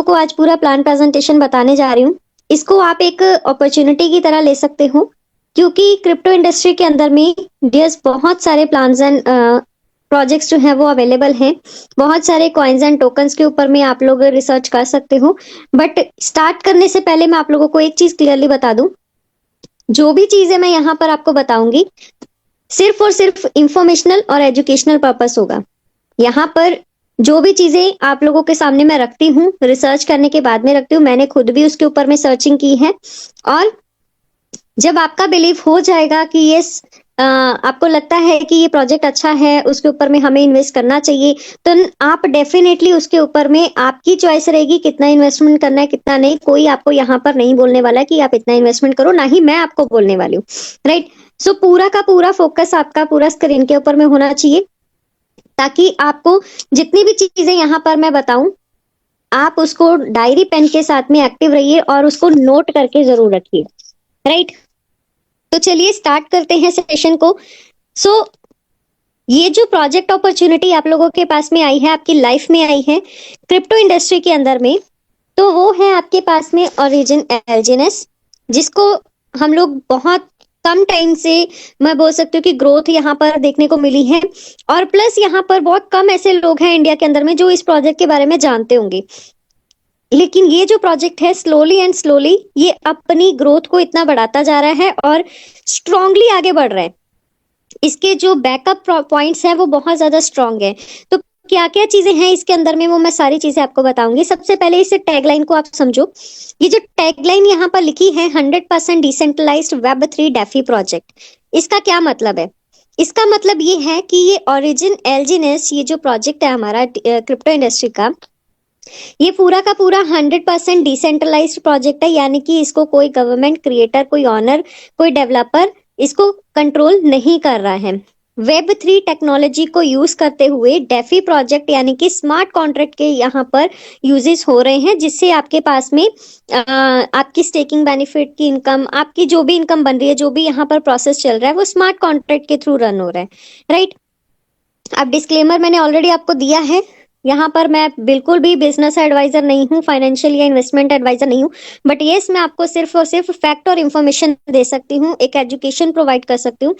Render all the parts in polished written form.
को आज पूरा प्लान प्रेजेंटेशन बताने जा रही हूँ। इसको आप एक अपॉर्चुनिटी की तरह ले सकते हो, क्योंकि क्रिप्टो इंडस्ट्री के अंदर में डियर्स बहुत सारे प्लान्स एंड प्रोजेक्ट्स जो हैं वो अवेलेबल हैं। बहुत सारे कॉइन्स एंड टोकन्स के ऊपर में आप लोग रिसर्च कर सकते हो। बट स्टार्ट करने से पहले मैं आप लोगों को एक चीज क्लियरली बता दूं, जो भी चीजें मैं यहाँ पर आपको बताऊंगी सिर्फ और सिर्फ इंफॉर्मेशनल और एजुकेशनल पर्पस होगा। यहाँ पर जो भी चीजें आप लोगों के सामने मैं रखती हूँ, रिसर्च करने के बाद में रखती हूँ। मैंने खुद भी उसके ऊपर में सर्चिंग की है, और जब आपका बिलीव हो जाएगा कि यस, आपको लगता है कि ये प्रोजेक्ट अच्छा है, उसके ऊपर में हमें इन्वेस्ट करना चाहिए, तो आप डेफिनेटली उसके ऊपर में आपकी चॉइस रहेगी कितना इन्वेस्टमेंट करना है कितना नहीं। कोई आपको यहाँ पर नहीं बोलने वाला है कि आप इतना इन्वेस्टमेंट करो, ना ही मैं आपको बोलने वाली हूँ। राइट। सो पूरा का पूरा फोकस आपका पूरा स्क्रीन के ऊपर में होना चाहिए, ताकि आपको जितनी भी चीजें यहाँ पर मैं बताऊं, आप उसको डायरी पेन के साथ में एक्टिव रहिए और उसको नोट करके जरूर रखिए। राइट। तो चलिए स्टार्ट करते हैं सेशन को। सो ये जो प्रोजेक्ट अपॉर्चुनिटी आप लोगों के पास में आई है, आपकी लाइफ में आई है क्रिप्टो इंडस्ट्री के अंदर में, तो वो है आपके पास में ओरिजिन एलजीएनएस, जिसको हम लोग बहुत कम टाइम से, मैं बोल सकती हूँ कि ग्रोथ यहाँ पर देखने को मिली है। और प्लस यहाँ पर बहुत कम ऐसे लोग हैं इंडिया के अंदर में जो इस प्रोजेक्ट के बारे में जानते होंगे। लेकिन ये जो प्रोजेक्ट है स्लोली एंड स्लोली ये अपनी ग्रोथ को इतना बढ़ाता जा रहा है और स्ट्रांगली आगे बढ़ रहा है। इसके जो बैकअप पॉइंट्स हैं वो बहुत ज्यादा स्ट्रांग है। तो क्या क्या चीजें हैं इसके अंदर में, वो मैं सारी चीजें आपको बताऊंगी। सबसे पहले इस टैगलाइन को आप समझो। ये जो टैगलाइन यहाँ पर लिखी है 100% डिसेंट्रलाइज्ड वेब 3 डेफी प्रोजेक्ट, इसका क्या मतलब है? इसका मतलब ये है कि ये ओरिजिन एलजीएनएस, ये जो प्रोजेक्ट है हमारा क्रिप्टो इंडस्ट्री का, ये पूरा का पूरा 100% डिसेंट्रलाइज्ड प्रोजेक्ट है। यानी कि इसको कोई गवर्नमेंट, क्रिएटर, कोई ऑनर, कोई डेवलपर इसको कंट्रोल नहीं कर रहा है। वेब 3 टेक्नोलॉजी को यूज करते हुए डेफी प्रोजेक्ट यानी कि स्मार्ट कॉन्ट्रैक्ट के यहाँ पर यूजेस हो रहे हैं, जिससे आपके पास में आपकी स्टेकिंग बेनिफिट की इनकम, आपकी जो भी इनकम बन रही है, जो भी यहाँ पर प्रोसेस चल रहा है, वो स्मार्ट कॉन्ट्रैक्ट के थ्रू रन हो रहा है। राइट। अब डिस्क्लेमर मैंने ऑलरेडी आपको दिया है। यहाँ पर मैं बिल्कुल भी बिजनेस एडवाइजर नहीं हूँ, फाइनेंशियल या इन्वेस्टमेंट एडवाइजर नहीं हूँ। बट येस, मैं आपको सिर्फ और सिर्फ फैक्ट और इन्फॉर्मेशन दे सकती हूँ, एक एजुकेशन प्रोवाइड कर सकती हूँ।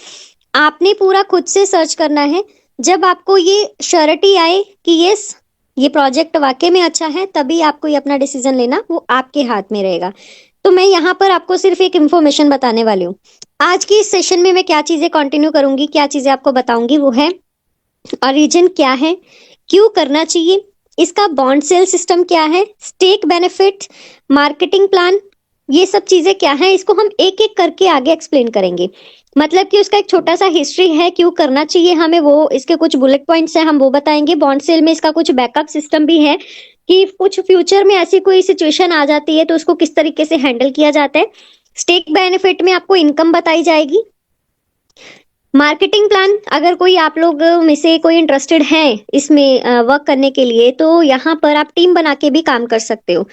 आपने पूरा खुद से सर्च करना है। जब आपको ये श्योरिटी आए कि यस, ये प्रोजेक्ट वाकई में अच्छा है, तभी आपको ये अपना डिसीजन लेना वो आपके हाथ में रहेगा। तो मैं यहाँ पर आपको सिर्फ एक इन्फॉर्मेशन बताने वाली हूँ। आज की इस सेशन में मैं क्या चीजें कंटिन्यू करूंगी, क्या चीजें आपको बताऊंगी, वो है ओरिजिन क्या है, क्यों करना चाहिए, इसका बॉन्ड सेल सिस्टम क्या है, स्टेक बेनिफिट, मार्केटिंग प्लान, ये सब चीजें क्या है, इसको हम एक एक करके आगे एक्सप्लेन करेंगे। मतलब कि उसका एक छोटा सा हिस्ट्री है, क्यों करना चाहिए हमें, वो इसके कुछ बुलेट पॉइंट्स हैं, हम वो बताएंगे। बॉन्ड सेल में इसका कुछ बैकअप सिस्टम भी है कि कुछ फ्यूचर में ऐसी कोई सिचुएशन आ जाती है तो उसको किस तरीके से हैंडल किया जाता है। स्टेक बेनिफिट में आपको इनकम बताई जाएगी। मार्केटिंग प्लान, अगर कोई आप लोग में से कोई इंटरेस्टेड है इसमें वर्क करने के लिए, तो यहाँ पर आप टीम बना के भी काम कर सकते हो।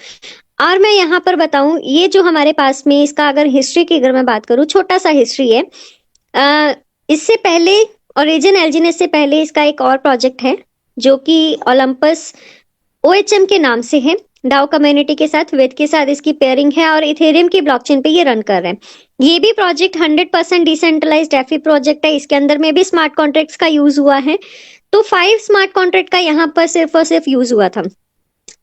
और मैं यहाँ पर बताऊं, ये जो हमारे पास में इसका अगर हिस्ट्री की अगर मैं बात करूं, छोटा सा हिस्ट्री है। इससे पहले, ओरिजिन एलजीएनएस से पहले इसका एक और प्रोजेक्ट है जो कि ओलंपस ओएचएम के नाम से है। डाउ कम्युनिटी के साथ, वेट के साथ इसकी पेयरिंग है और इथेरियम की ब्लॉकचेन पे ये रन कर रहे हैं। ये भी प्रोजेक्ट 100% डिसेंट्रलाइज्ड डेफी प्रोजेक्ट है। इसके अंदर में भी स्मार्ट कॉन्ट्रैक्ट्स का यूज हुआ है। तो 5 स्मार्ट कॉन्ट्रैक्ट का यहाँ पर सिर्फ और सिर्फ यूज हुआ था।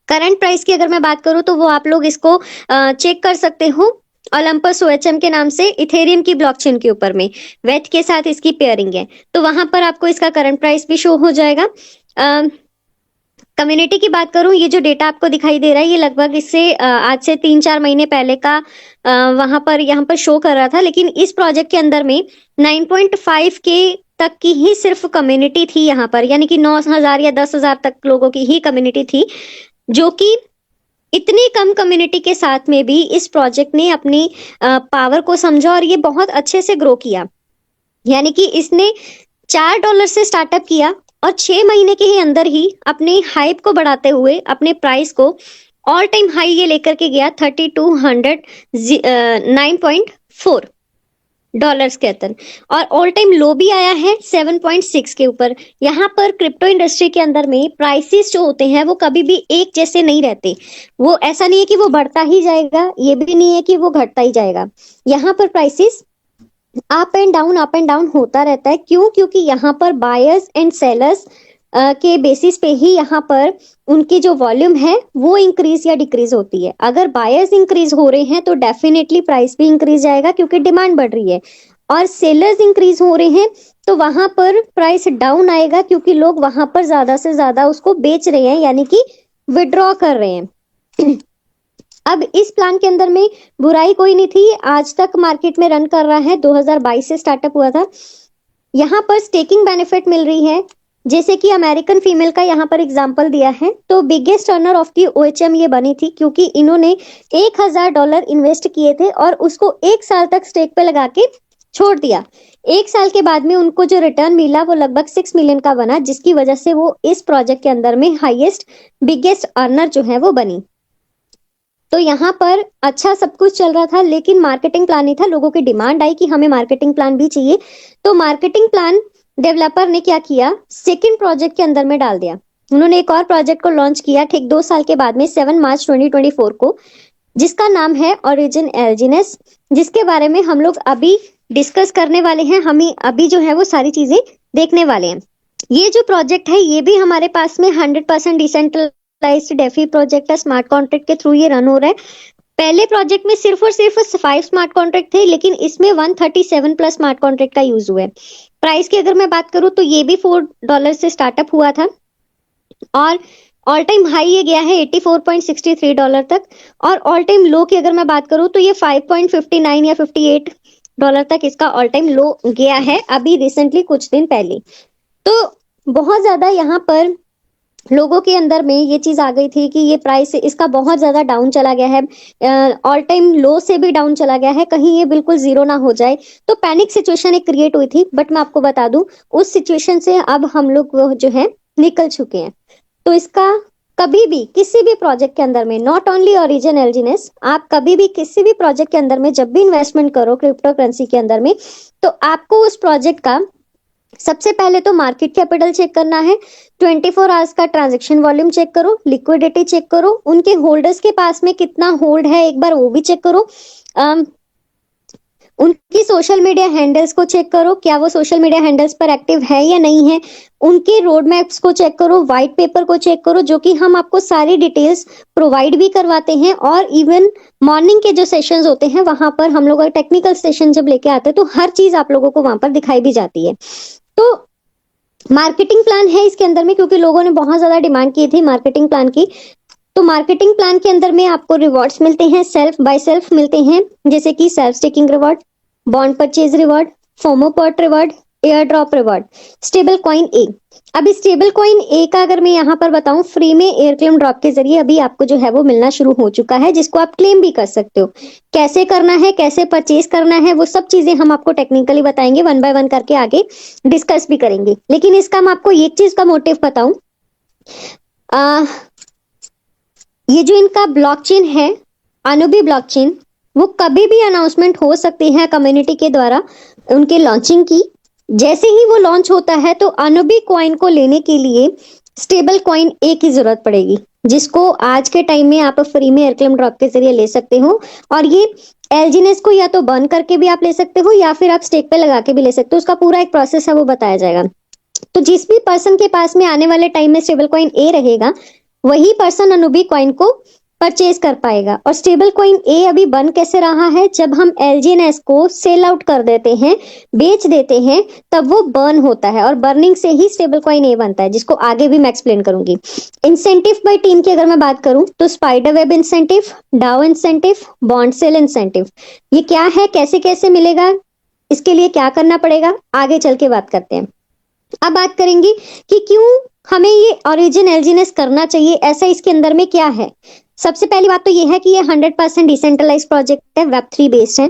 करंट प्राइस की अगर मैं बात करूं तो वो आप लोग इसको चेक कर सकते हो। ओलंपस ओएचएम के नाम से इथेरियम की ब्लॉकचेन के ऊपर में वेट के साथ इसकी पेयरिंग है, तो वहां पर आपको इसका करंट प्राइस भी शो हो जाएगा। कम्युनिटी की बात करूं, ये जो डेटा आपको दिखाई दे रहा है ये लगभग इससे आज से 3-4 महीने पहले का वहां पर यहाँ पर शो कर रहा था। लेकिन इस प्रोजेक्ट के अंदर में 9.5 के तक की ही सिर्फ कम्युनिटी थी यहाँ पर, यानी कि 9,000 या 10,000 तक लोगों की ही कम्युनिटी थी। जो कि इतनी कम कम्युनिटी के साथ में भी इस प्रोजेक्ट ने अपनी पावर को समझा और ये बहुत अच्छे से ग्रो किया। यानी कि इसने $4 से स्टार्टअप किया और 6 महीने के ही अंदर ही अपने हाइप को बढ़ाते हुए अपने प्राइस को ऑल टाइम हाई ये लेकर के गया 3209.4। डॉलर्स के अंदर, और ऑल टाइम लो भी आया है 7.6 के ऊपर। यहाँ पर क्रिप्टो इंडस्ट्री के अंदर में प्राइसेस जो होते हैं वो कभी भी एक जैसे नहीं रहते। वो ऐसा नहीं है कि वो बढ़ता ही जाएगा, ये भी नहीं है कि वो घटता ही जाएगा। यहाँ पर प्राइसेस अप एंड डाउन होता रहता है। क्यों? क्योंकि यहाँ पर बायर्स एंड सेलर्स के बेसिस पे ही यहाँ पर उनकी जो वॉल्यूम है वो इंक्रीज या डिक्रीज होती है। अगर बायर्स इंक्रीज हो रहे हैं तो डेफिनेटली प्राइस भी इंक्रीज जाएगा क्योंकि डिमांड बढ़ रही है, और सेलर्स इंक्रीज हो रहे हैं तो वहां पर प्राइस डाउन आएगा क्योंकि लोग वहां पर ज्यादा से ज्यादा उसको बेच रहे हैं, यानी कि विड्रॉ कर रहे हैं। अब इस प्लान के अंदर में बुराई कोई नहीं थी, आज तक मार्केट में रन कर रहा है, 2022 से स्टार्टअप हुआ था। यहाँ पर स्टेकिंग बेनिफिट मिल रही है, जैसे कि अमेरिकन फीमेल का यहाँ पर एग्जांपल दिया है। तो biggest earner of the ohm ये बनी थी क्योंकि इन्होंने $1000 इन्वेस्ट किए थे और उसको 1 साल तक स्टेक पे लगा के छोड़ दिया। 1 साल के बाद में उनको जो रिटर्न मिला वो लगभग 6 मिलियन का बना, जिसकी वजह से वो इस प्रोजेक्ट के अंदर में हाईएस्ट बिगेस्ट अर्नर जो है वो बनी। तो यहाँ पर अच्छा सब कुछ चल रहा था, लेकिन मार्केटिंग प्लान नहीं था। लोगों की डिमांड आई कि हमें मार्केटिंग प्लान भी चाहिए, तो मार्केटिंग प्लान डेवलपर ने क्या किया, सेकंड प्रोजेक्ट के अंदर में डाल दिया। उन्होंने एक और प्रोजेक्ट को लॉन्च किया ठीक 2 साल के बाद में 7 मार्च 2024 को, जिसका नाम है ओरिजिन एल्जीनेस, जिसके बारे में हम लोग अभी डिस्कस करने वाले हैं। हमें अभी जो है वो सारी चीजें देखने वाले हैं। ये जो प्रोजेक्ट है ये भी हमारे पास में 100% डिसेंट्रलाइज्ड डेफी प्रोजेक्ट है, स्मार्ट कॉन्ट्रैक्ट के थ्रू ये रन हो रहा है। पहले प्रोजेक्ट में सिर्फ और सिर्फ 5 स्मार्ट कॉन्ट्रैक्ट थे, लेकिन इसमें 137 प्लस स्मार्ट कॉन्ट्रैक्ट का यूज हुआ है। प्राइस की अगर मैं बात करूं तो ये भी $4 से स्टार्टअप हुआ था और ऑल टाइम हाई ये गया है $84.63 तक, और ऑल टाइम लो की अगर मैं बात करूं तो ये 5.59 या $58 तक इसका ऑल टाइम लो गया है अभी रिसेंटली कुछ दिन पहले। तो बहुत ज्यादा यहाँ पर लोगों के अंदर में ये चीज आ गई थी कि ये प्राइस इसका बहुत ज्यादा डाउन चला गया है, ऑल टाइम लो से भी डाउन चला गया है, कहीं ये बिल्कुल जीरो ना हो जाए। तो पैनिक सिचुएशन एक क्रिएट हुई थी, बट मैं आपको बता दूं उस सिचुएशन से अब हम लोग वो जो है निकल चुके हैं। तो इसका कभी भी किसी भी प्रोजेक्ट के अंदर में, नॉट ओनली ओरिजिन एल्जीनेस, आप कभी भी किसी भी प्रोजेक्ट के अंदर में जब भी इन्वेस्टमेंट करो क्रिप्टो करेंसी के अंदर में, तो आपको उस प्रोजेक्ट का सबसे पहले तो मार्केट कैपिटल चेक करना है, 24 आवर्स का ट्रांजैक्शन वॉल्यूम चेक करो, लिक्विडिटी चेक करो, उनके होल्डर्स के पास में कितना होल्ड है एक बार वो भी चेक करो, उनकी सोशल मीडिया हैंडल्स को चेक करो, क्या वो सोशल मीडिया हैंडल्स पर एक्टिव है या नहीं है, उनके रोड मैप्स को चेक करो, व्हाइट पेपर को चेक करो, जो कि हम आपको सारी डिटेल्स प्रोवाइड भी करवाते हैं। और इवन मॉर्निंग के जो सेशंस होते हैं वहां पर हम लोग टेक्निकल सेशन जब लेके आते हैं तो हर चीज आप लोगों को वहां पर दिखाई भी जाती है। तो मार्केटिंग प्लान है इसके अंदर में, क्योंकि लोगों ने बहुत ज्यादा डिमांड की थी मार्केटिंग प्लान की। तो मार्केटिंग प्लान के अंदर में आपको रिवॉर्ड्स मिलते हैं, सेल्फ बाय सेल्फ मिलते हैं, जैसे कि self staking reward, bond purchase reward, FOMO pot reward, airdrop reward, stablecoin ए। अभी स्टेबल कॉइन ए का अगर मैं यहाँ पर बताऊं, फ्री में एयर क्लेम ड्रॉप के जरिए अभी आपको जो है वो मिलना शुरू हो चुका है, जिसको आप क्लेम भी कर सकते हो। कैसे करना है, कैसे परचेज करना है, वो सब चीजें हम आपको टेक्निकली बताएंगे, 1 बाय 1 करके आगे डिस्कस भी करेंगे। लेकिन इसका मैं आपको एक चीज का मोटिव बताऊं, ये जो इनका ब्लॉकचेन है अनुबी ब्लॉकचेन, वो कभी भी अनाउंसमेंट हो सकती है कम्युनिटी के द्वारा उनके लॉन्चिंग की। जैसे ही वो लॉन्च होता है तो अनुबी कॉइन को लेने के लिए स्टेबल कॉइन ए की जरूरत पड़ेगी, जिसको आज के टाइम में आप फ्री में एयरक्लेम ड्रॉप के जरिए ले सकते हो। और ये एलजीनेस को या तो बर्न करके भी आप ले सकते हो या फिर आप स्टेक पे लगा के भी ले सकते हो, उसका पूरा एक प्रोसेस है वो बताया जाएगा। तो जिस भी पर्सन के पास में आने वाले टाइम में स्टेबल कॉइन ए रहेगा वही पर्सन अनुबी कॉइन को परचेज कर पाएगा। और स्टेबल कॉइन ए अभी बन कैसे रहा है, जब हम एलजीएनएस को सेल आउट कर देते हैं, बेच देते हैं, तब वो बर्न होता है और बर्निंग से ही स्टेबल कॉइन ए बनता है, जिसको आगे भी मैं एक्सप्लेन करूंगी। इंसेंटिव बाय टीम की अगर मैं बात करूं तो स्पाइडर वेब इंसेंटिव, डाउ इंसेंटिव, बॉन्ड सेल इंसेंटिव, ये क्या है, कैसे कैसे मिलेगा, इसके लिए क्या करना पड़ेगा, आगे चल के बात करते हैं। अब बात करेंगे कि क्यों हमें ये ओरिजिन एलजीएनएस करना चाहिए, ऐसा इसके अंदर में क्या है। सबसे पहली बात तो ये है कि ये 100% डिसेंट्रलाइज प्रोजेक्ट है, वेब3 बेस्ड है,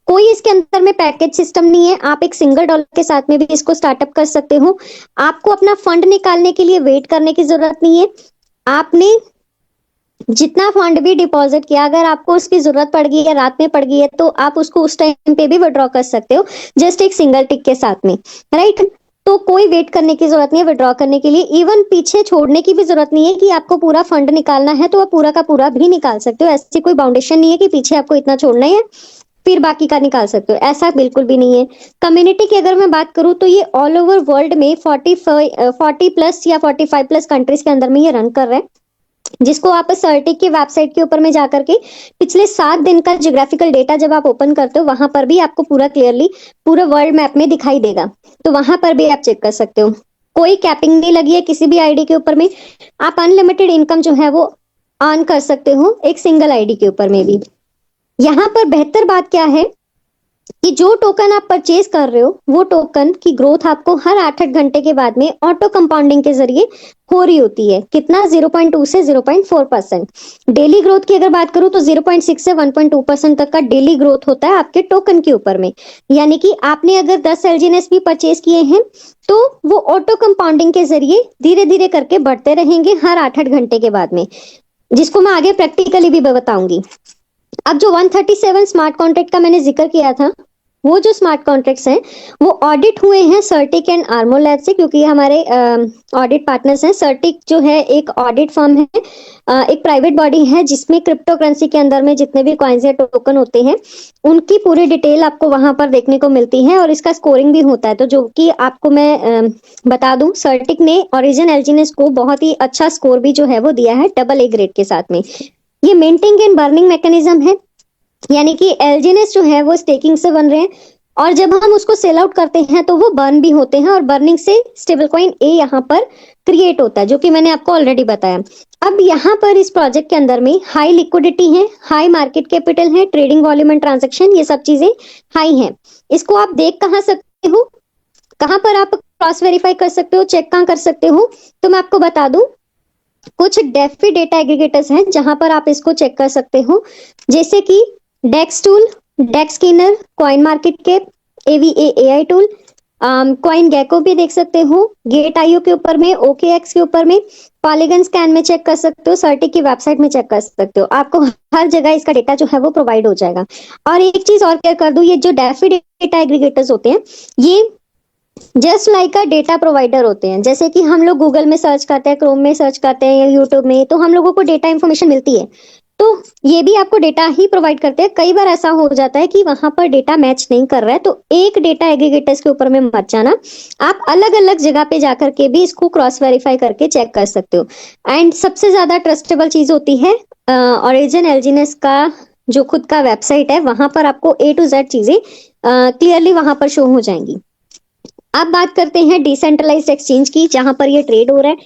कोई इसके अंदर में पैकेज सिस्टम नहीं है। आप एक सिंगल डॉलर के साथ में भी इसको स्टार्टअप कर सकते हो। आपको अपना फंड निकालने के लिए वेट करने की जरूरत नहीं है। आपने जितना फंड भी डिपॉजिट किया, अगर आपको उसकी जरूरत पड़ गई है, रात में पड़ गई है, तो आप उसको उस टाइम पे भी विड्रॉ कर सकते हो, जस्ट एक सिंगल टिक के साथ में, राइट। तो कोई वेट करने की जरूरत नहीं है विड्रॉ करने के लिए, इवन पीछे छोड़ने की भी जरूरत नहीं है कि आपको पूरा फंड निकालना है तो आप पूरा का पूरा भी निकाल सकते हो। ऐसी कोई बाउंडेशन नहीं है कि पीछे आपको इतना छोड़ना है फिर बाकी का निकाल सकते हो, ऐसा बिल्कुल भी नहीं है। कम्युनिटी की अगर मैं बात करूं तो ये ऑल ओवर वर्ल्ड में 40 प्लस या 45 प्लस कंट्रीज के अंदर में ये रन कर रहे हैं, जिसको आप सर्टिक की वेबसाइट के ऊपर में जाकर के पिछले 7 दिन का जियोग्राफिकल डेटा जब आप ओपन करते हो, वहां पर भी आपको पूरा क्लियरली पूरा वर्ल्ड मैप में दिखाई देगा, तो वहां पर भी आप चेक कर सकते हो। कोई कैपिंग नहीं लगी है किसी भी आईडी के ऊपर में, आप अनलिमिटेड इनकम जो है वो अर्न कर सकते हो एक सिंगल आईडी के ऊपर में भी। यहाँ पर बेहतर बात क्या है कि जो टोकन आप परचेज कर रहे हो वो टोकन की ग्रोथ आपको हर 8-8 घंटे के बाद में ऑटो कंपाउंडिंग के जरिए हो रही होती है। कितना? 0.2 से 0.4%। डेली ग्रोथ की अगर बात करूं तो 0.6 से 1.2% तक का डेली ग्रोथ होता है आपके टोकन के ऊपर में। यानी कि आपने अगर 10 एलजीएनएस भी परचेज किए हैं तो वो ऑटो कंपाउंडिंग के जरिए धीरे धीरे करके बढ़ते रहेंगे हर 8-8 घंटे के बाद में, जिसको मैं आगे प्रैक्टिकली भी बताऊंगी। अब जो 137 स्मार्ट कॉन्ट्रैक्ट का मैंने जिक्र किया था, वो जो स्मार्ट कॉन्ट्रैक्ट्स हैं वो ऑडिट हुए हैं सर्टिक एंड आर्मो लैब से, क्योंकि ये हमारे ऑडिट पार्टनर्स हैं। सर्टिक जो है एक ऑडिट फर्म है, एक प्राइवेट बॉडी है जिसमें क्रिप्टो करेंसी के अंदर में जितने भी कॉइन्स या टोकन होते हैं उनकी पूरी डिटेल आपको वहां पर देखने को मिलती है और इसका स्कोरिंग भी होता है। तो जो कि आपको मैं बता दूं, सर्टिक ने ओरिजिन एलजीएनएस को बहुत ही अच्छा स्कोर भी जो है वो दिया है AA ग्रेड के साथ में। ये मिंटिंग एंड बर्निंग मैकेनिज्म है, यानी कि एलजीएनएस जो है वो स्टेकिंग से बन रहे हैं और जब हम उसको सेल आउट करते हैं तो वो बर्न भी होते हैं और बर्निंग से स्टेबल कॉइन ए यहाँ पर क्रिएट होता है, जो कि मैंने आपको ऑलरेडी बताया। अब यहाँ पर इस प्रोजेक्ट के अंदर में हाई लिक्विडिटी है, हाई मार्केट कैपिटल है, ट्रेडिंग वॉल्यूम एंड ट्रांजेक्शन ये सब चीजें हाई हैं। इसको आप देख कहाँ सकते हो, कहाँ पर आप क्रॉस वेरीफाई कर सकते हो, चेक कहाँ कर सकते हो, तो मैं आपको बता दूं कुछ डेफी डेटा एग्रीगेटर्स हैं जहां पर आप इसको चेक कर सकते हो, जैसे कि DEX tool, DEX screener, CoinMarketCap, A V A AI tool, CoinGecko भी देख सकते हो, गेट आईओ के ऊपर में, ओकेएक्स के ऊपर में, पॉलीगन स्कैन में चेक कर सकते हो, सर्टिक की वेबसाइट में चेक कर सकते हो। आपको हर जगह इसका डेटा जो है वो प्रोवाइड हो जाएगा। और एक चीज और क्लियर कर दूं, ये जो डेफी डेटा एग्रीगेटर्स होते हैं ये just like a data provider होते हैं। जैसे कि हम लोग गूगल में सर्च करते हैं, क्रोम में सर्च करते हैं या यूट्यूब में, तो हम लोगों को डेटा इंफॉर्मेशन मिलती है, तो ये भी आपको डेटा ही प्रोवाइड करते हैं। कई बार ऐसा हो जाता है कि वहां पर डेटा मैच नहीं कर रहा है, तो एक डेटा एग्रीगेटर्स के ऊपर में मत जाना, आप अलग अलग जगह पे जाकर के भी इसको क्रॉस वेरीफाई करके चेक कर सकते हो। एंड सबसे ज्यादा ट्रस्टेबल चीज होती है ओरिजिन एलजीएनएस का जो खुद का वेबसाइट है, वहां पर आपको A to Z चीजें क्लियरली वहां पर शो हो जाएंगी। अब बात करते हैं डिसेंट्रलाइज्ड एक्सचेंज की, जहां पर ये ट्रेड हो रहा है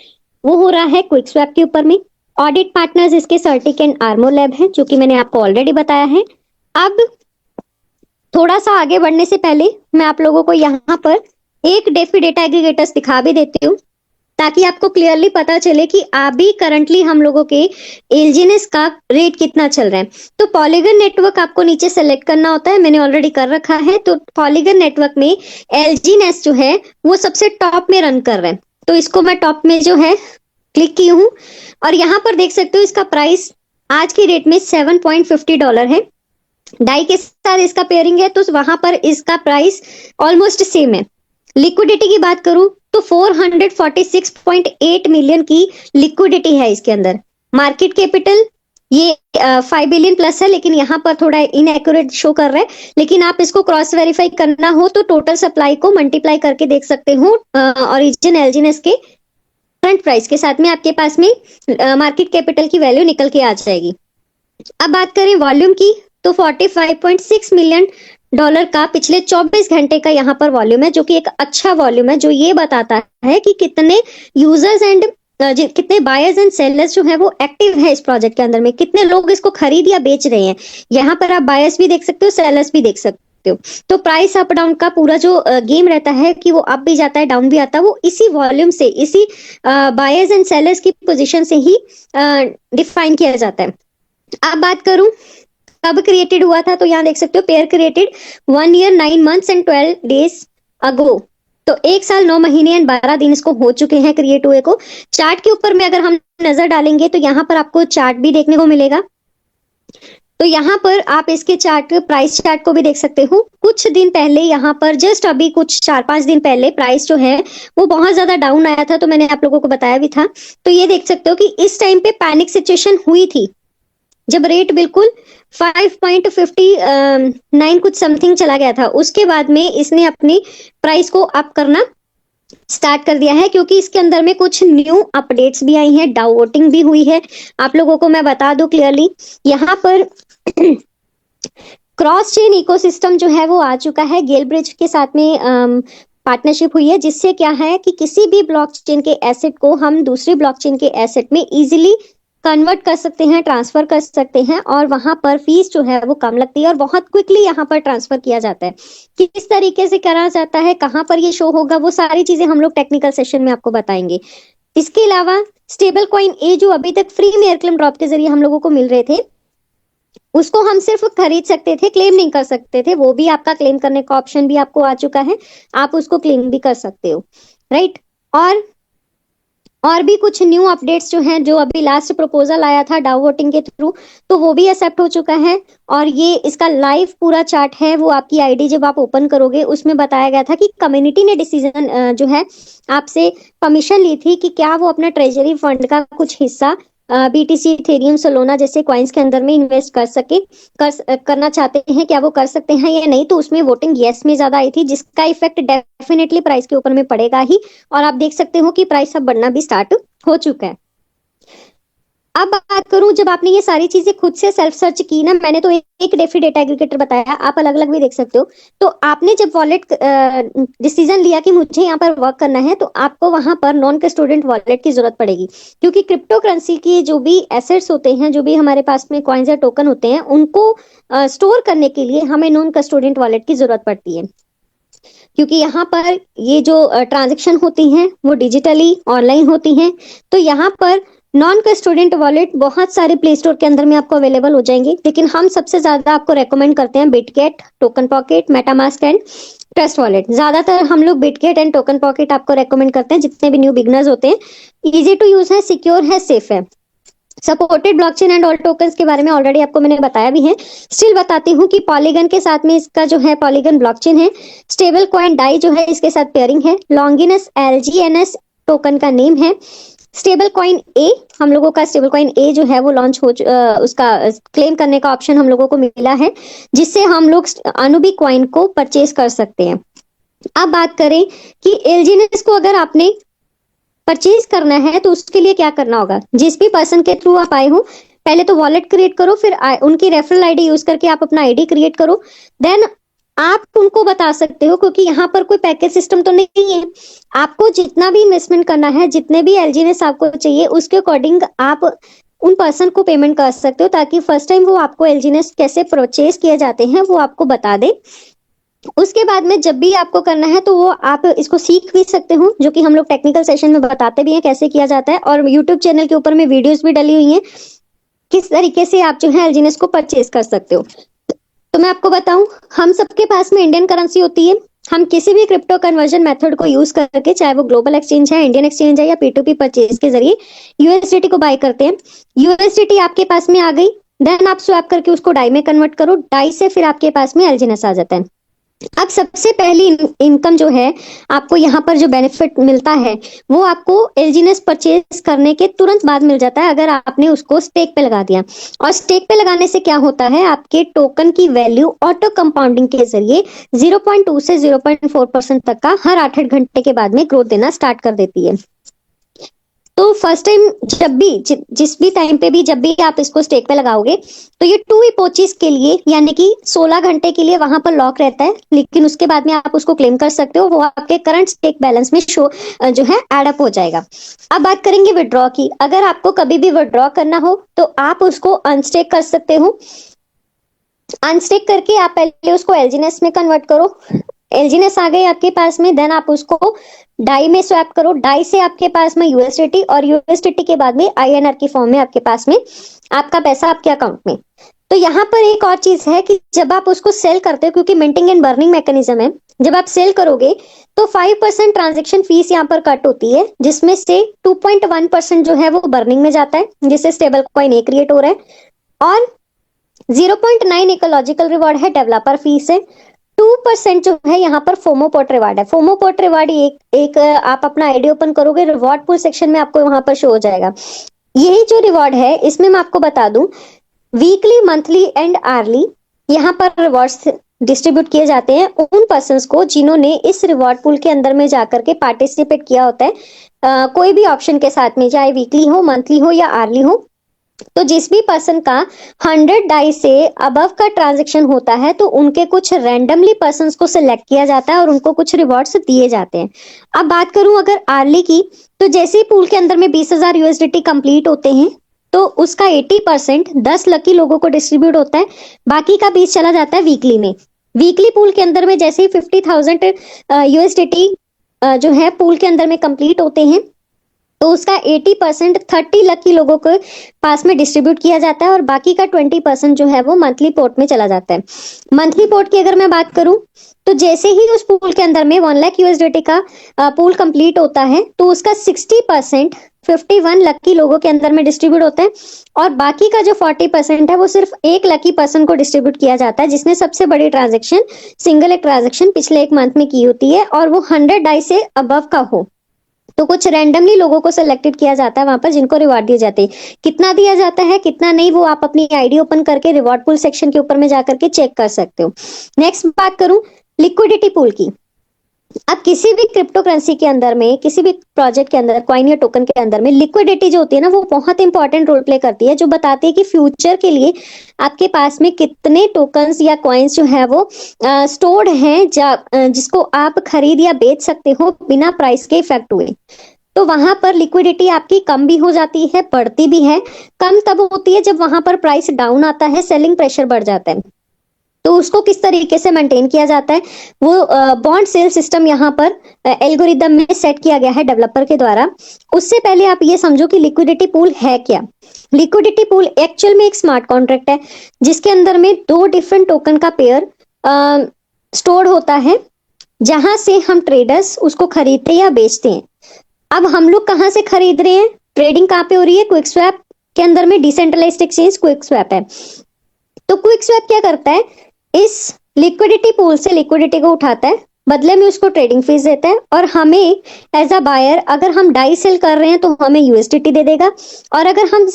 वो हो रहा है क्विक स्वैप के ऊपर में। ऑडिट पार्टनर्स इसके सर्टिक एंड आर्मो लैब है, जो कि मैंने आपको ऑलरेडी बताया है। अब थोड़ा सा आगे बढ़ने से पहले मैं आप लोगों को यहाँ पर एक डेफी डेटा एग्रीगेटर्स दिखा भी देती हूँ, ताकि आपको क्लियरली पता चले कि अभी करंटली हम लोगों के एलजीएनएस का रेट कितना चल रहा है। तो पॉलीगन नेटवर्क आपको नीचे सेलेक्ट करना होता है, मैंने ऑलरेडी कर रखा है। तो पॉलीगन नेटवर्क में एलजीएनएस जो है वो सबसे टॉप में रन कर रहा है, तो इसको मैं टॉप में जो है क्लिक की हूँ और यहाँ पर देख सकते हो इसका प्राइस आज की डेट में $7.50 है। डाई के साथ इसका पेयरिंग है तो वहां पर इसका प्राइस ऑलमोस्ट सेम है। लिक्विडिटी की बात करूं तो 446.8 मिलियन की लिक्विडिटी है इसके अंदर। मार्केट कैपिटल ये 5 बिलियन प्लस है, लेकिन यहाँ पर थोड़ा इनएक्यूरेट शो कर रहा है, लेकिन आप इसको क्रॉस वेरीफाई करना हो तो टोटल सप्लाई को मल्टीप्लाई करके देख सकते हो ओरिजिन एलजीएनएस के करंट प्राइस के साथ में, आपके पास में मार्केट कैपिटल की वैल्यू निकल के आ जाएगी। अब बात करें वॉल्यूम की तो $45.6 मिलियन का पिछले 24 घंटे का यहाँ पर वॉल्यूम है, जो कि एक अच्छा वॉल्यूम है, जो ये बताता है कि कितने यूजर्स एंड कितने बायर्स एंड सेलर्स जो है वो एक्टिव है इस प्रोजेक्ट के अंदर में, कितने लोग इसको खरीद या बेच रहे हैं। यहाँ पर आप बायर्स भी देख सकते हो, सेलर्स भी देख सकते हो। तो प्राइस अप डाउन का पूरा जो गेम रहता है कि वो अप भी जाता है डाउन भी आता है, वो इसी वॉल्यूम से, इसी बायर्स एंड सेलर्स की पोजीशन से ही डिफाइन किया जाता है। अब बात करूं कब क्रिएटेड हुआ था, तो यहाँ देख सकते हो pair created 1 year 9 months and 12 days अगो। तो 1 साल 9 महीने एंड 12 दिन इसको हो चुके हैं क्रिएट हुए को। चार्ट के ऊपर में अगर हम नजर डालेंगे तो यहाँ पर आपको चार्ट भी देखने को मिलेगा। तो यहाँ पर आप इसके चार्ट, प्राइस चार्ट को भी देख सकते हो। कुछ दिन पहले यहाँ पर जस्ट अभी कुछ 4-5 दिन पहले प्राइस जो है वो बहुत ज्यादा डाउन आया था, तो मैंने आप लोगों को बताया भी था। तो ये देख सकते हो कि इस टाइम पे पैनिक सिचुएशन हुई थी जब रेट बिल्कुल 5.59 कुछ समथिंग चला गया था। उसके बाद में इसने अपनी प्राइस को अप करना स्टार्ट कर दिया है, क्योंकि इसके अंदर में कुछ न्यू अपडेट्स भी आई हैं, डाउ वोटिंग भी हुई है। आप लोगों को मैं बता दूं क्लियरली, यहाँ पर क्रॉस चेन इकोसिस्टम जो है वो आ चुका है। गेल ब्रिज के साथ में पार्टनरशिप हुई है, जिससे क्या है कि किसी भी ब्लॉकचेन के एसेट को हम दूसरी ब्लॉकचेन के एसेट में इजीली कन्वर्ट कर सकते हैं, ट्रांसफर कर सकते हैं, और वहां पर फीस जो है वो कम लगती है और बहुत क्विकली यहाँ पर ट्रांसफर किया जाता है। किस तरीके से करा जाता है, कहाँ पर ये शो होगा, वो सारी चीजें हम लोग टेक्निकल सेशन में आपको बताएंगे। इसके अलावा स्टेबल कॉइन ए जो अभी तक फ्री में एयरक्लेम ड्रॉप के जरिए हम लोगों को मिल रहे थे, उसको हम सिर्फ खरीद सकते थे, क्लेम नहीं कर सकते थे। वो भी आपका क्लेम करने का ऑप्शन भी आपको आ चुका है, आप उसको क्लेम भी कर सकते हो, राइट। और भी कुछ न्यू अपडेट्स जो हैं, जो अभी लास्ट प्रपोजल आया था डाउ वोटिंग के थ्रू, तो वो भी एक्सेप्ट हो चुका है। और ये इसका लाइव पूरा चार्ट है, वो आपकी आईडी जब आप ओपन करोगे उसमें बताया गया था कि कम्युनिटी ने डिसीजन जो है आपसे परमिशन ली थी कि क्या वो अपना ट्रेजरी फंड का कुछ हिस्सा बीटीसी, इथेरियम, सोलोना जैसे कॉइन्स के अंदर में इन्वेस्ट करना चाहते हैं, क्या वो कर सकते हैं या नहीं। तो उसमें वोटिंग यस में ज्यादा आई थी, जिसका इफेक्ट डेफिनेटली प्राइस के ऊपर में पड़ेगा ही। और आप देख सकते हो कि प्राइस अब बढ़ना भी स्टार्ट हो चुका है। अब बात करूं, जब आपने ये सारी चीजें खुद से सेल्फ सर्च की ना, मैंने तो एक डेफी डेटा एग्रीगेटर बताया, आप अलग अलग भी देख सकते हो। तो आपने जब वॉलेट डिसीजन लिया कि मुझे यहाँ पर वर्क करना है, तो आपको वहां पर नॉन कस्टोडियन वॉलेट की जरूरत पड़ेगी, क्योंकि क्रिप्टो करेंसी की जो भी एसेट्स होते हैं, जो भी हमारे पास में कॉइन्स या टोकन होते हैं, उनको स्टोर करने के लिए हमें नॉन कस्टोडियन वॉलेट की जरूरत पड़ती है। क्योंकि यहाँ पर ये जो ट्रांजेक्शन होती हैं वो डिजिटली ऑनलाइन होती हैं। तो यहाँ पर नॉन कस्टोडियन वॉलेट बहुत सारे प्ले स्टोर के अंदर में आपको अवेलेबल हो जाएंगे, लेकिन हम सबसे ज्यादा आपको रेकमेंड करते हैं Bitget, token pocket, MetaMask and trust wallet. ज्यादातर हम लोग बिटगेट एंड टोकन पॉकेट आपको रेकमेंड करते हैं, जितने भी न्यू बिगनर्स होते हैं। इजी टू यूज है, सिक्योर है, सेफ है। Supported blockchain and all tokens के बारे में ऑलरेडी आपको मैंने बताया भी है, स्टिल बताती हूँ कि पॉलीगन के साथ में इसका जो है पॉलीगन ब्लॉकचेन है। स्टेबल कॉइन डाई जो है इसके साथ पेयरिंग है। लॉन्गिनस LGNS टोकन का नेम है। स्टेबल कॉइन ए, हम लोगों का स्टेबल कॉइन ए जो है वो लॉन्च हो उसका क्लेम करने का ऑप्शन हम लोगों को मिला है, जिससे हम लोग अनुबी कॉइन को परचेज कर सकते हैं। अब बात करें कि LGNS को अगर आपने परचेज करना है तो उसके लिए क्या करना होगा। जिस भी पर्सन के थ्रू आप आए हो, पहले तो वॉलेट क्रिएट करो, फिर उनकी रेफरल आईडी यूज करके आप अपना आईडी क्रिएट करो। देन आप उनको बता सकते हो, क्योंकि यहाँ पर कोई पैकेज सिस्टम तो नहीं है, आपको जितना भी इन्वेस्टमेंट करना है, जितने भी LGNS आपको चाहिए, उसके अकॉर्डिंग आप उन पर्सन को पेमेंट कर सकते हो, ताकि फर्स्ट टाइम वो आपको LGNS कैसे परचेज किए जाते हैं वो आपको बता दे। उसके बाद में जब भी आपको करना है तो वो आप इसको सीख भी सकते हो, जो कि हम लोग टेक्निकल सेशन में बताते भी हैं कैसे किया जाता है, और यूट्यूब चैनल के ऊपर में वीडियोस भी डली हुई हैं किस तरीके से आप जो है LGNS को परचेज कर सकते हो। तो मैं आपको बताऊं, हम सबके पास में इंडियन करेंसी होती है। हम किसी भी क्रिप्टो कन्वर्जन मेथड को यूज करके, चाहे वो ग्लोबल एक्सचेंज है, इंडियन एक्सचेंज है या P2P परचेज के जरिए USDT को बाय करते हैं। USDT आपके पास में आ गई, देन आप स्वैप करके उसको डाई में कन्वर्ट करो, डाई से फिर आपके पास में LGNS आ जाता है। अब सबसे पहली इनकम जो है, आपको यहाँ पर जो बेनिफिट मिलता है वो आपको LGNS परचेज करने के तुरंत बाद मिल जाता है, अगर आपने उसको स्टेक पे लगा दिया। और स्टेक पे लगाने से क्या होता है, आपके टोकन की वैल्यू ऑटो कंपाउंडिंग के जरिए 0.2 से 0.4% तक का हर 8-8 घंटे के बाद में ग्रोथ देना स्टार्ट कर देती है। तो फर्स्ट टाइम जब भी जिस भी टाइम पे भी जब भी आप इसको स्टेक पे लगाओगे, तो ये 2 इपोचीज के लिए यानी कि 16 घंटे के लिए वहां पर लॉक रहता है, लेकिन उसके बाद में आप उसको क्लेम कर सकते हो, वो आपके करंट स्टेक बैलेंस में शो जो है एड अप हो जाएगा। अब बात करेंगे विड्रॉ की। अगर आपको कभी भी विड्रॉ करना हो तो आप उसको अनस्टेक कर सकते हो। अनस्टेक करके आप पहले उसको LGNS में कन्वर्ट करो। LGNS आ गई आपके पास में, देन आप उसको डाई में स्वैप करो, डाई से आपके पास में USDT, और USDT के बाद में INR की फॉर्म में आपके पास में आपका पैसा आपके अकाउंट में। तो यहाँ पर एक और चीज है कि जब आप उसको सेल करते हो, क्योंकि मिंटिंग एंड बर्निंग मैकेनिज्म है, जब आप सेल करोगे तो 5% ट्रांजेक्शन फीस यहाँ पर कट होती है, जिसमें से 2.1% जो है वो बर्निंग में जाता है, जिससे स्टेबल कॉइन ए क्रिएट हो रहा है। और 0.9 इकोलॉजिकल रिवॉर्ड है, डेवलपर फीस है। 2% जो है यहाँ पर फोमोपोट रिवार्ड है। फोमोपोट रिवार्ड एक आप अपना आईडी ओपन करोगे, रिवॉर्ड पूल सेक्शन में आपको वहां पर शो हो जाएगा। यही जो रिवॉर्ड है इसमें मैं आपको बता दूं, वीकली, मंथली एंड आर्ली यहाँ पर रिवॉर्ड्स डिस्ट्रीब्यूट किए जाते हैं उन पर्संस को जिन्होंने इस रिवॉर्ड पूल के अंदर में जाकर के पार्टिसिपेट किया होता है, कोई भी ऑप्शन के साथ में, चाहे वीकली हो, मंथली हो या आर्ली हो। तो जिस भी पर्सन का 100 डाई से अबव का ट्रांजेक्शन होता है तो उनके कुछ रैंडमली पर्सन्स को सिलेक्ट किया जाता है और उनको कुछ रिवॉर्ड्स दिए जाते हैं। अब बात करूं अगर आर्ली की, तो जैसे ही पूल के अंदर में 20,000 यूएसडीटी कंप्लीट होते हैं तो उसका 80% 10 लकी लोगों को डिस्ट्रीब्यूट होता है, बाकी का 20 चला जाता है वीकली में। वीकली पूल के अंदर में जैसे ही 50,000 यूएसडीटी जो है पूल के अंदर में कंप्लीट होते हैं तो उसका 80% 30 लकी लोगों के पास में डिस्ट्रीब्यूट किया जाता है और बाकी का 20% जो है वो मंथली पोर्ट में चला जाता है। मंथली पोर्ट की अगर मैं बात करूं तो जैसे ही उस पूल के अंदर में 1 लाख यूएसडीटी का पूल कंप्लीट होता है तो उसका 60% 51 लकी लोगों के अंदर में डिस्ट्रीब्यूट होता है और बाकी का जो 40% है वो सिर्फ एक लकी पर्सन को डिस्ट्रीब्यूट किया जाता है जिसने सबसे बड़ी ट्रांजेक्शन, सिंगल एक ट्रांजेक्शन पिछले एक मंथ में की होती है और वो 100 डाई से अबव का हो। तो कुछ रैंडमली लोगों को सिलेक्टेड किया जाता है वहां पर जिनको रिवॉर्ड दिए जाते हैं। कितना दिया जाता है कितना नहीं वो आप अपनी आईडी ओपन करके रिवॉर्ड पूल सेक्शन के ऊपर में जाकर के चेक कर सकते हो। नेक्स्ट बात करूं लिक्विडिटी पूल की। अब किसी भी क्रिप्टो करेंसी के अंदर में, किसी भी प्रोजेक्ट के अंदर, कॉइन या टोकन के अंदर में लिक्विडिटी जो होती है ना वो बहुत इंपॉर्टेंट रोल प्ले करती है, जो बताती है कि फ्यूचर के लिए आपके पास में कितने टोकन्स या कॉइन्स जो है वो स्टोर्ड हैं जिसको आप खरीद या बेच सकते हो बिना प्राइस के इफेक्ट हुए। तो वहां पर लिक्विडिटी आपकी कम भी हो जाती है, बढ़ती भी है। कम तब होती है जब वहां पर प्राइस डाउन आता है, सेलिंग प्रेशर बढ़ जाता है। तो उसको किस तरीके से मेंटेन किया जाता है, वो बॉन्ड सेल सिस्टम यहाँ पर एल्गोरिदम में सेट किया गया है डेवलपर के द्वारा। उससे पहले आप ये समझो कि लिक्विडिटी पूल है क्या। लिक्विडिटी पूल एक्चुअल में एक स्मार्ट कॉन्ट्रैक्ट है जिसके अंदर में 2 डिफरेंट टोकन का पेयर स्टोर होता है, जहां से हम ट्रेडर्स उसको खरीदते या बेचते हैं। अब हम लोग कहाँ से खरीद रहे हैं, ट्रेडिंग कहाँ पे हो रही है, क्विक स्वैप के अंदर में। डिसेंट्रलाइज्ड एक्सचेंज क्विक स्वैप है। तो क्विक स्वैप क्या करता है, इस लिक्विडिटी पूल से लिक्विडिटी को उठाता है, बदले में उसको ट्रेडिंग फीस देता है और हमें एज अ बायर अगर हम डाई सेल कर रहे हैं तो हमें यूएसडीटी दे देगा और अगर हम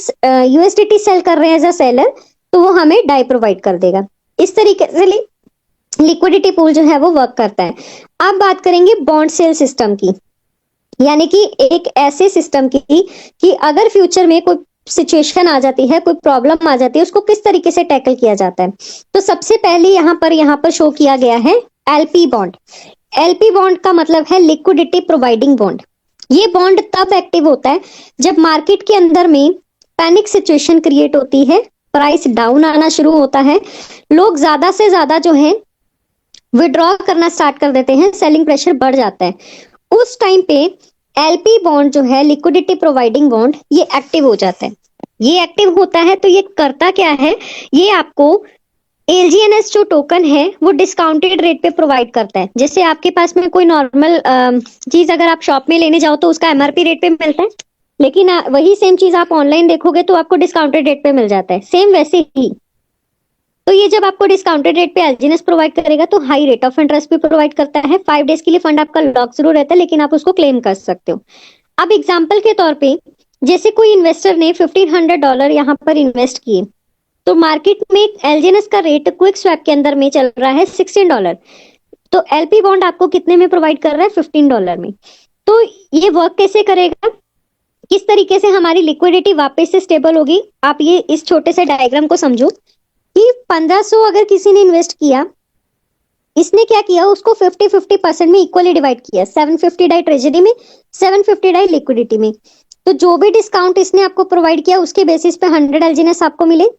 यूएसडीटी सेल कर रहे हैं एज अ सेलर तो वो हमें डाई प्रोवाइड कर देगा। इस तरीके से लिक्विडिटी पूल जो है वो वर्क करता है। अब बात करेंगे बॉन्ड सेल सिस्टम की, यानी कि एक ऐसे सिस्टम की कि अगर फ्यूचर में कोई सिचुएशन आ जाती है, कोई प्रॉब्लम आ जाती है, उसको किस तरीके से टैकल किया जाता है। तो सबसे पहले यहाँ पर शो किया गया है एलपी बॉन्ड। एलपी बॉन्ड का मतलब है लिक्विडिटी प्रोवाइडिंग बॉन्ड। ये बॉन्ड तब एक्टिव होता है जब मार्केट के अंदर में पैनिक सिचुएशन क्रिएट होती है, प्राइस डाउन आना शुरू होता है, लोग ज्यादा से ज्यादा जो है विड्रॉ करना स्टार्ट कर देते हैं, सेलिंग प्रेशर बढ़ जाता है। उस टाइम पे एलपी बॉन्ड जो है लिक्विडिटी प्रोवाइडिंग बॉन्ड ये एक्टिव हो जाता है। ये एक्टिव होता है तो ये करता क्या है, ये आपको एलजीएनएस जो टोकन है वो डिस्काउंटेड रेट पे प्रोवाइड करता है। जैसे आपके पास में कोई नॉर्मल चीज अगर आप शॉप में लेने जाओ तो उसका एमआरपी रेट पे मिलता है, लेकिन वही सेम चीज आप ऑनलाइन देखोगे तो आपको डिस्काउंटेड रेट पे मिल जाता है। सेम वैसे ही तो ये जब आपको डिस्काउंटेड रेट पे एलजीएनएस प्रोवाइड करेगा तो हाई रेट ऑफ इंटरेस्ट भी प्रोवाइड करता है। 5 डेज के लिए फंड आपका लॉक जरूर रहता है लेकिन आप उसको क्लेम कर सकते हो। अब एग्जांपल के तौर पे जैसे कोई इन्वेस्टर ने $1500 यहाँ पर इन्वेस्ट किए तो मार्केट में एलजीएनएस का रेट क्विक स्वैप के अंदर में चल रहा है $16, तो एलपी बॉन्ड आपको कितने में प्रोवाइड कर रहा है, $15 में। तो ये वर्क कैसे करेगा, किस तरीके से हमारी लिक्विडिटी वापस से स्टेबल होगी, आप ये इस छोटे से डायग्राम को समझो कि 1500 अगर किसी ने इन्वेस्ट किया, इसने क्या किया, उसको 50-50% में इक्वली डिवाइड किया, 750 डाई ट्रेजरी में, 750 डाई लिक्विडिटी में। तो जो भी डिस्काउंट इसने आपको प्रोवाइड किया उसके बेसिस पे 100 एलजीएनएस आपको मिले,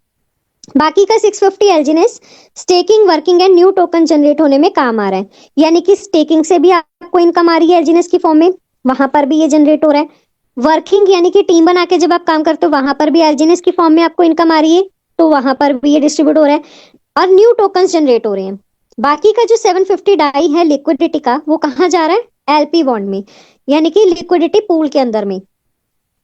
बाकी का 650 एलजीएनएस staking, working and new token generate होने में काम आ रहा है। यानी कि स्टेकिंग से भी आपको इनकम आ रही है एलजीएनएस की फॉर्म में, वहां पर भी ये जनरेट हो रहा है। वर्किंग यानी कि टीम बना के जब आप काम करते हो वहां पर भी एलजीएनएस की फॉर्म में आपको इनकम आ रही है, तो वहां पर भी ये डिस्ट्रीब्यूट हो रहा है और न्यू टोकन्स जनरेट हो रहे हैं। बाकी का जो 750 डाई है लिक्विडिटी का, वो कहाँ जा रहा है? एलपी बॉन्ड में, यानी कि लिक्विडिटी पूल के अंदर में।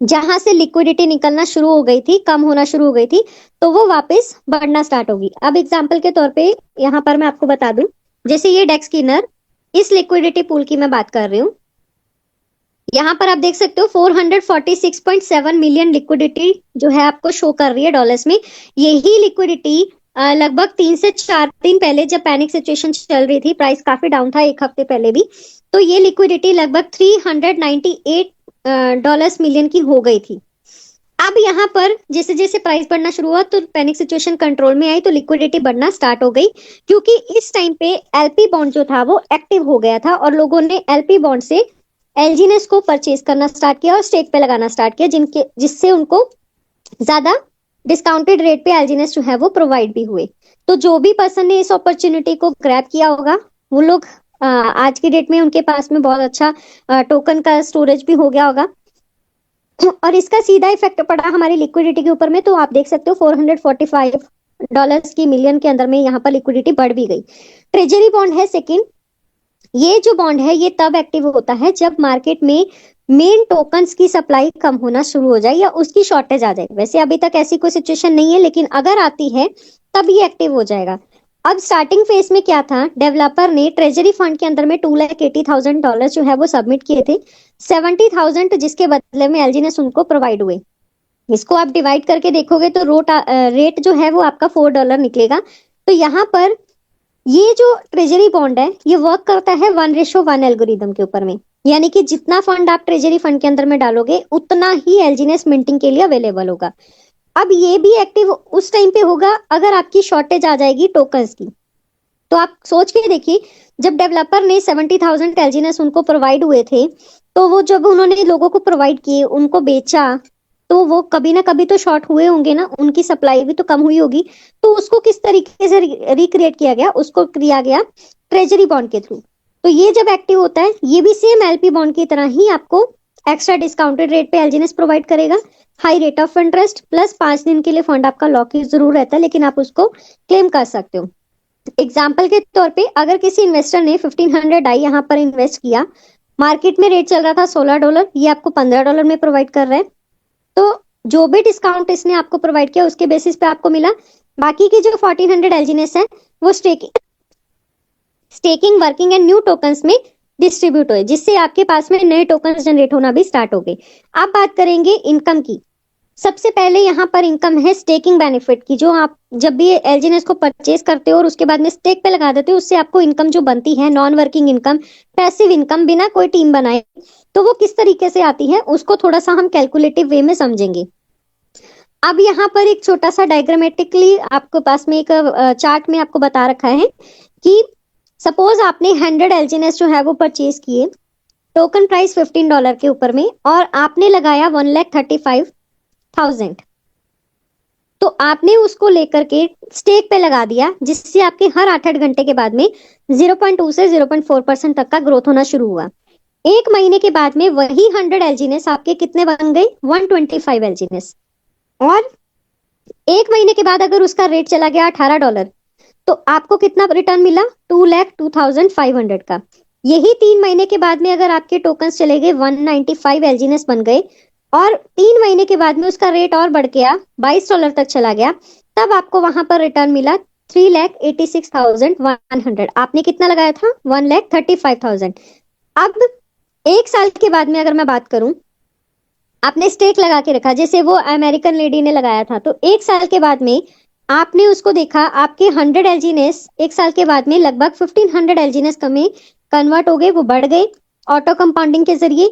जहां से लिक्विडिटी निकलना शुरू हो गई थी, कम होना शुरू हो गई थी, तो वो वापस बढ़ना स्टार्ट होगी। अब एग्जांपल के तौर पे यहाँ पर मैं आपको बता दूं, जैसे ये डेक्स स्किनर, इस लिक्विडिटी पूल की मैं बात कर रही हूँ। यहाँ पर आप देख सकते हो 446.7 मिलियन लिक्विडिटी जो है आपको शो कर रही है डॉलर्स में। यही लिक्विडिटी लगभग 3 से 4 दिन पहले, जब पैनिक सिचुएशन चल रही थी, प्राइस काफी डाउन था एक हफ्ते पहले भी, तो ये लिक्विडिटी लगभग 398 डॉलर्स मिलियन की हो गई थी। अब यहाँ पर जैसे जैसे प्राइस बढ़ना शुरू हुआ तो पैनिक सिचुएशन कंट्रोल में आई, तो लिक्विडिटी बढ़ना स्टार्ट हो गई, क्योंकि इस टाइम पे एलपी बॉन्ड जो था वो एक्टिव हो गया था और लोगों ने एलपी बॉन्ड से एलजीनेस को परचेज करना स्टार्ट किया और स्टेक पे लगाना स्टार्ट किया, जिससे उनको ज्यादा डिस्काउंटेड रेट पे एलजीनेस जो है वो प्रोवाइड भी हुए। तो जो भी पर्सन ने इस अपॉर्चुनिटी को ग्रैब किया होगा, वो लोग आज की डेट में उनके पास में बहुत अच्छा टोकन का स्टोरेज भी हो गया होगा, और इसका सीधा इफेक्ट पड़ा हमारी लिक्विडिटी के ऊपर में। तो आप देख सकते हो 445 डॉलर्स की मिलियन के अंदर में यहाँ पर लिक्विडिटी बढ़ भी गई। ट्रेजरी बॉन्ड है सेकंड। ये जो बॉन्ड है ये तब एक्टिव होता है जब मार्केट में मेन टोकन्स की सप्लाई कम होना शुरू हो जाए या उसकी शॉर्टेज आ जाए। वैसे अभी तक ऐसी कोई सिचुएशन नहीं है, लेकिन अगर आती है तब ये एक्टिव हो जाएगा। अब स्टार्टिंग फेज में क्या था, डेवलपर ने ट्रेजरी फंड के अंदर में $280,000 जो है वो सबमिट किए थे, 70,000 जिसके बदले में एलजीनेस उनको प्रोवाइड हुए। इसको आप डिवाइड करके देखोगे तो रेट जो है वो आपका $4 निकलेगा। तो यहाँ पर ये जो ट्रेजरी बॉन्ड है ये वर्क करता है 1:1 एल्गोरिदम के ऊपर में, यानी कि जितना फंड आप ट्रेजरी फंड के अंदर में डालोगे उतना ही एलजीनेस मिंटिंग के लिए अवेलेबल होगा। अब ये भी एक्टिव उस टाइम पे होगा अगर आपकी शॉर्टेज आ जाएगी टोकन्स की। तो आप सोच के देखिए, जब डेवलपर ने 70,000 एलजीनेस उनको प्रोवाइड हुए थे, तो वो जब उन्होंने लोगों को प्रोवाइड किए, उनको बेचा, तो वो कभी ना कभी तो शॉर्ट हुए होंगे ना, उनकी सप्लाई भी तो कम हुई होगी। तो उसको किस तरीके से रिक्रिएट किया गया, उसको किया गया ट्रेजरी बॉन्ड के थ्रू। तो ये जब एक्टिव होता है, ये भी सेम एलपी बॉन्ड की तरह ही आपको एक्स्ट्रा डिस्काउंटेड रेट पे एलजीनेस प्रोवाइड करेगा, high rate of interest, plus 5 दिन के लिए फंड आपका लॉक जरूर रहता है, लेकिन आप उसको क्लेम कर सकते हो। एग्जाम्पल के तौर पे अगर किसी इन्वेस्टर ने 1500 आई यहाँ पर इन्वेस्ट किया, मार्केट में रेट चल रहा था $16, ये आपको $15 में प्रोवाइड कर रहा है, तो जो भी डिस्काउंट इसने आपको प्रोवाइड किया उसके बेसिस पे आपको मिला। बाकी की जो 1400 एलजीनेस है वो staking working and new tokens में डिस्ट्रीब्यूट हुए, जिससे आपके पास में नए टोकन्स जनरेट होना भी स्टार्ट हो गए। अब बात करेंगे इनकम की। सबसे पहले यहाँ पर इनकम है स्टेकिंग बेनिफिट की, जो आप जब भी एलजीनेस को परचेज करते हो और उसके बाद में स्टेक पे लगा देते हो, उससे आपको इनकम जो बनती है, non working income, passive income, बिना कोई टीम बनाए, तो वो किस तरीके से आती है उसको थोड़ा सा हम कैलकुलेटिव वे में समझेंगे। अब यहाँ पर एक छोटा सा डायग्रामेटिकली आपके पास में एक चार्ट में आपको बता रखा है कि सपोज आपने 100 एलजीनेस जो है वो परचेज किए, टोकन प्राइस $15 के ऊपर में, और आपने लगाया 1,35,000, तो आपने उसको लेकर के स्टेक पे लगा दिया, जिससे आपके हर 8-8 घंटे के बाद में 0.2 से 0.4% तक का ग्रोथ होना शुरू हुआ। एक महीने के बाद में वही 100 एलजीनेस आपके कितने बन गए? 125 एलजीनेस। और एक महीने के बाद अगर उसका रेट चला गया $18, तो आपको कितना रिटर्न मिला? 2,02,500 का। यही 3 महीने के बाद में अगर आपके टोकन्स चले गए 195 एलजीनेस बन गए, और 3 महीने के बाद में उसका रेट और बढ़ गया, $22 तक चला गया, तब आपको वहां पर रिटर्न मिला 3,86,100। आपने कितना लगाया था? 1,35,000। अब एक साल के बाद में अगर मैं बात करूं, आपने स्टेक लगा के रखा, जैसे वो अमेरिकन लेडी ने लगाया था, तो एक साल के बाद में आपने उसको देखा, आपके 100 एलजीनेस एक साल के बाद में लगभग 1500 एलजीनेस में कन्वर्ट हो गए, वो बढ़ गए ऑटो कंपाउंडिंग के जरिए।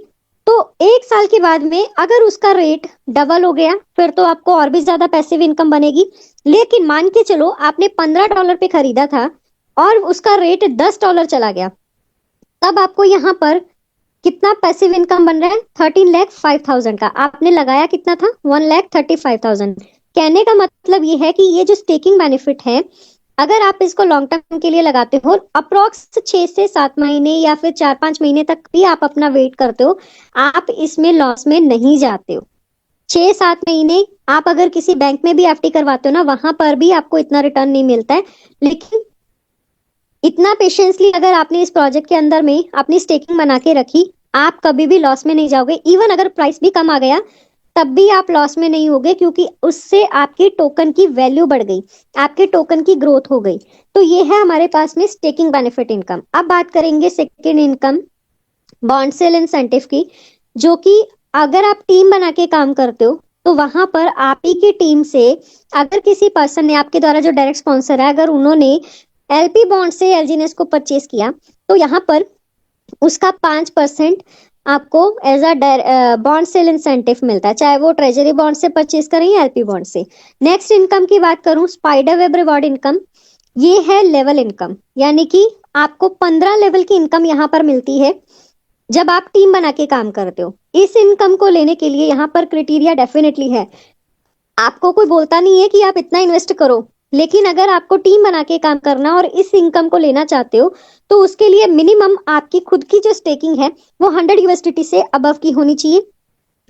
तो एक साल के बाद में अगर उसका रेट डबल हो गया, फिर तो आपको और भी ज्यादा पैसिव इनकम बनेगी। लेकिन मान के चलो आपने $15 पे खरीदा था और उसका रेट $10 चला गया, तब आपको यहाँ पर कितना पैसिव इनकम बन रहा है? 13,05,000 का। आपने लगाया कितना था? 1,35,000। कहने का मतलब ये है कि ये जो स्टेकिंग बेनिफिट है, अगर आप इसको लॉन्ग टर्म के लिए लगाते हो, अप्रोक्स 6 से 7 महीने या फिर 4-5 महीने तक भी आप अपना वेट करते हो, आप इसमें लॉस में नहीं जाते हो। 6-7 महीने आप अगर किसी बैंक में भी एफडी करवाते हो ना, वहां पर भी आपको इतना रिटर्न नहीं मिलता है, लेकिन इतना पेशेंसली अगर आपने इस प्रोजेक्ट के अंदर में अपनी स्टेकिंग बना के रखी, आप कभी भी लॉस में नहीं जाओगे। इवन अगर प्राइस भी कम आ गया तब भी आप लॉस में नहीं होगे, क्योंकि उससे आपके टोकन की वैल्यू बढ़ गई, आपके टोकन की ग्रोथ हो गई। तो ये है हमारे पास में स्टेकिंग बेनिफिट इनकम। अब बात करेंगे second income, bond sale incentive की, जो कि अगर आप टीम बना के काम करते हो तो वहां पर आप ही की टीम से अगर किसी पर्सन ने, आपके द्वारा जो डायरेक्ट स्पॉन्सर है, अगर उन्होंने एलपी बॉन्ड से एलजीएनएस को परचेज किया तो यहाँ पर उसका 5% आपको as a bond sale incentive मिलता है, चाहे वो ट्रेजरी बॉन्ड से परचेज करें या एलपी बॉन्ड से। नेक्स्ट इनकम की बात करूं, स्पाइडर वेब रिवॉर्ड इनकम, ये है लेवल इनकम, यानी कि आपको 15 लेवल की इनकम यहाँ पर मिलती है जब आप टीम बना के काम करते हो। इस इनकम को लेने के लिए यहाँ पर क्राइटेरिया डेफिनेटली है, आपको कोई बोलता नहीं है कि आप इतना इन्वेस्ट करो, लेकिन अगर आपको टीम बना के काम करना और इस इनकम को लेना चाहते हो तो उसके लिए मिनिमम आपकी खुद की जो स्टेकिंग है वो 100 यूएसडीटी से अबव की होनी चाहिए,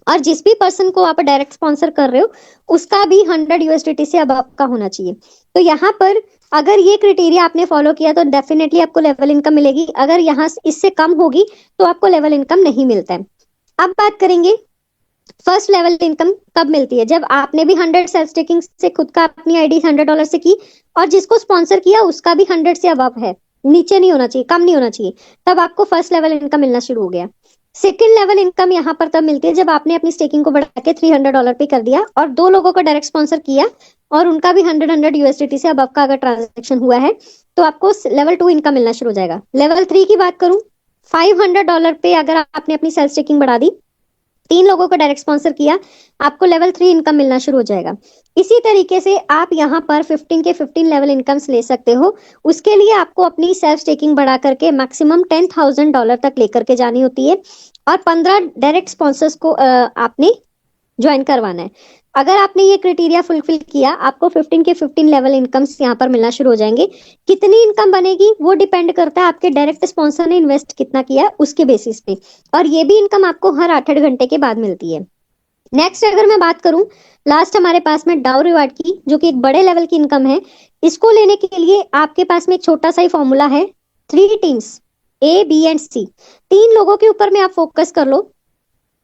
और जिस भी पर्सन को आप डायरेक्ट स्पॉन्सर कर रहे हो उसका भी 100 यूएसडीटी से अबव का होना चाहिए। तो यहाँ पर अगर ये क्राइटेरिया आपने फॉलो किया तो डेफिनेटली आपको लेवल इनकम मिलेगी, अगर यहाँ इससे कम होगी तो आपको लेवल इनकम नहीं मिलता है। अब बात करेंगे फर्स्ट लेवल इनकम कब मिलती है, जब आपने भी 100 सेल्फ स्टेकिंग से खुद का अपनी आईडी $100 से की और जिसको स्पॉन्सर किया उसका भी 100 से अबव है, नीचे नहीं होना चाहिए, कम नहीं होना चाहिए, तब आपको फर्स्ट लेवल इनकम मिलना शुरू हो गया। सेकेंड लेवल इनकम यहाँ पर तब मिलती है जब आपने अपनी स्टेकिंग को बढ़ा के $300 पे कर दिया और 2 लोगों को डायरेक्ट स्पॉन्सर किया और उनका भी 100 यूएसडीटी से अबव का अगर ट्रांजेक्शन हुआ है तो आपको लेवल 2 इनकम मिलना शुरू हो जाएगा। लेवल 3 की बात करूं, $500 पे अगर आपने अपनी सेल्फ स्टेकिंग बढ़ा दी, 3 लोगों को डायरेक्ट स्पॉन्सर किया, आपको लेवल 3 इनकम मिलना शुरू हो जाएगा। इसी तरीके से आप यहाँ पर 15 के 15 लेवल इनकम्स ले सकते हो। उसके लिए आपको अपनी सेल्फ स्टेकिंग बढ़ा करके मैक्सिमम $10,000 तक लेकर के जानी होती है और 15 डायरेक्ट स्पॉन्सर्स को आपने ज्वाइन करवाना है। अगर आपने ये क्राइटेरिया फुलफिल किया, आपको 15 के 15 लेवल इनकम्स यहाँ पर मिलना शुरू हो जाएंगे। कितनी इनकम बनेगी वो डिपेंड करता है आपके डायरेक्ट स्पॉन्सर ने इन्वेस्ट कितना किया उसके बेसिस पे, और ये भी इनकम आपको हर 8-8 घंटे के बाद मिलती है। नेक्स्ट अगर मैं बात करूं, लास्ट हमारे पास में डाउ रिवार्ड की, जो कि एक बड़े लेवल की इनकम है। इसको लेने के लिए आपके पास में एक छोटा सा ही फॉर्मूला है, 3 टीम्स ए बी एंड सी, 3 लोगों के ऊपर में आप फोकस कर लो।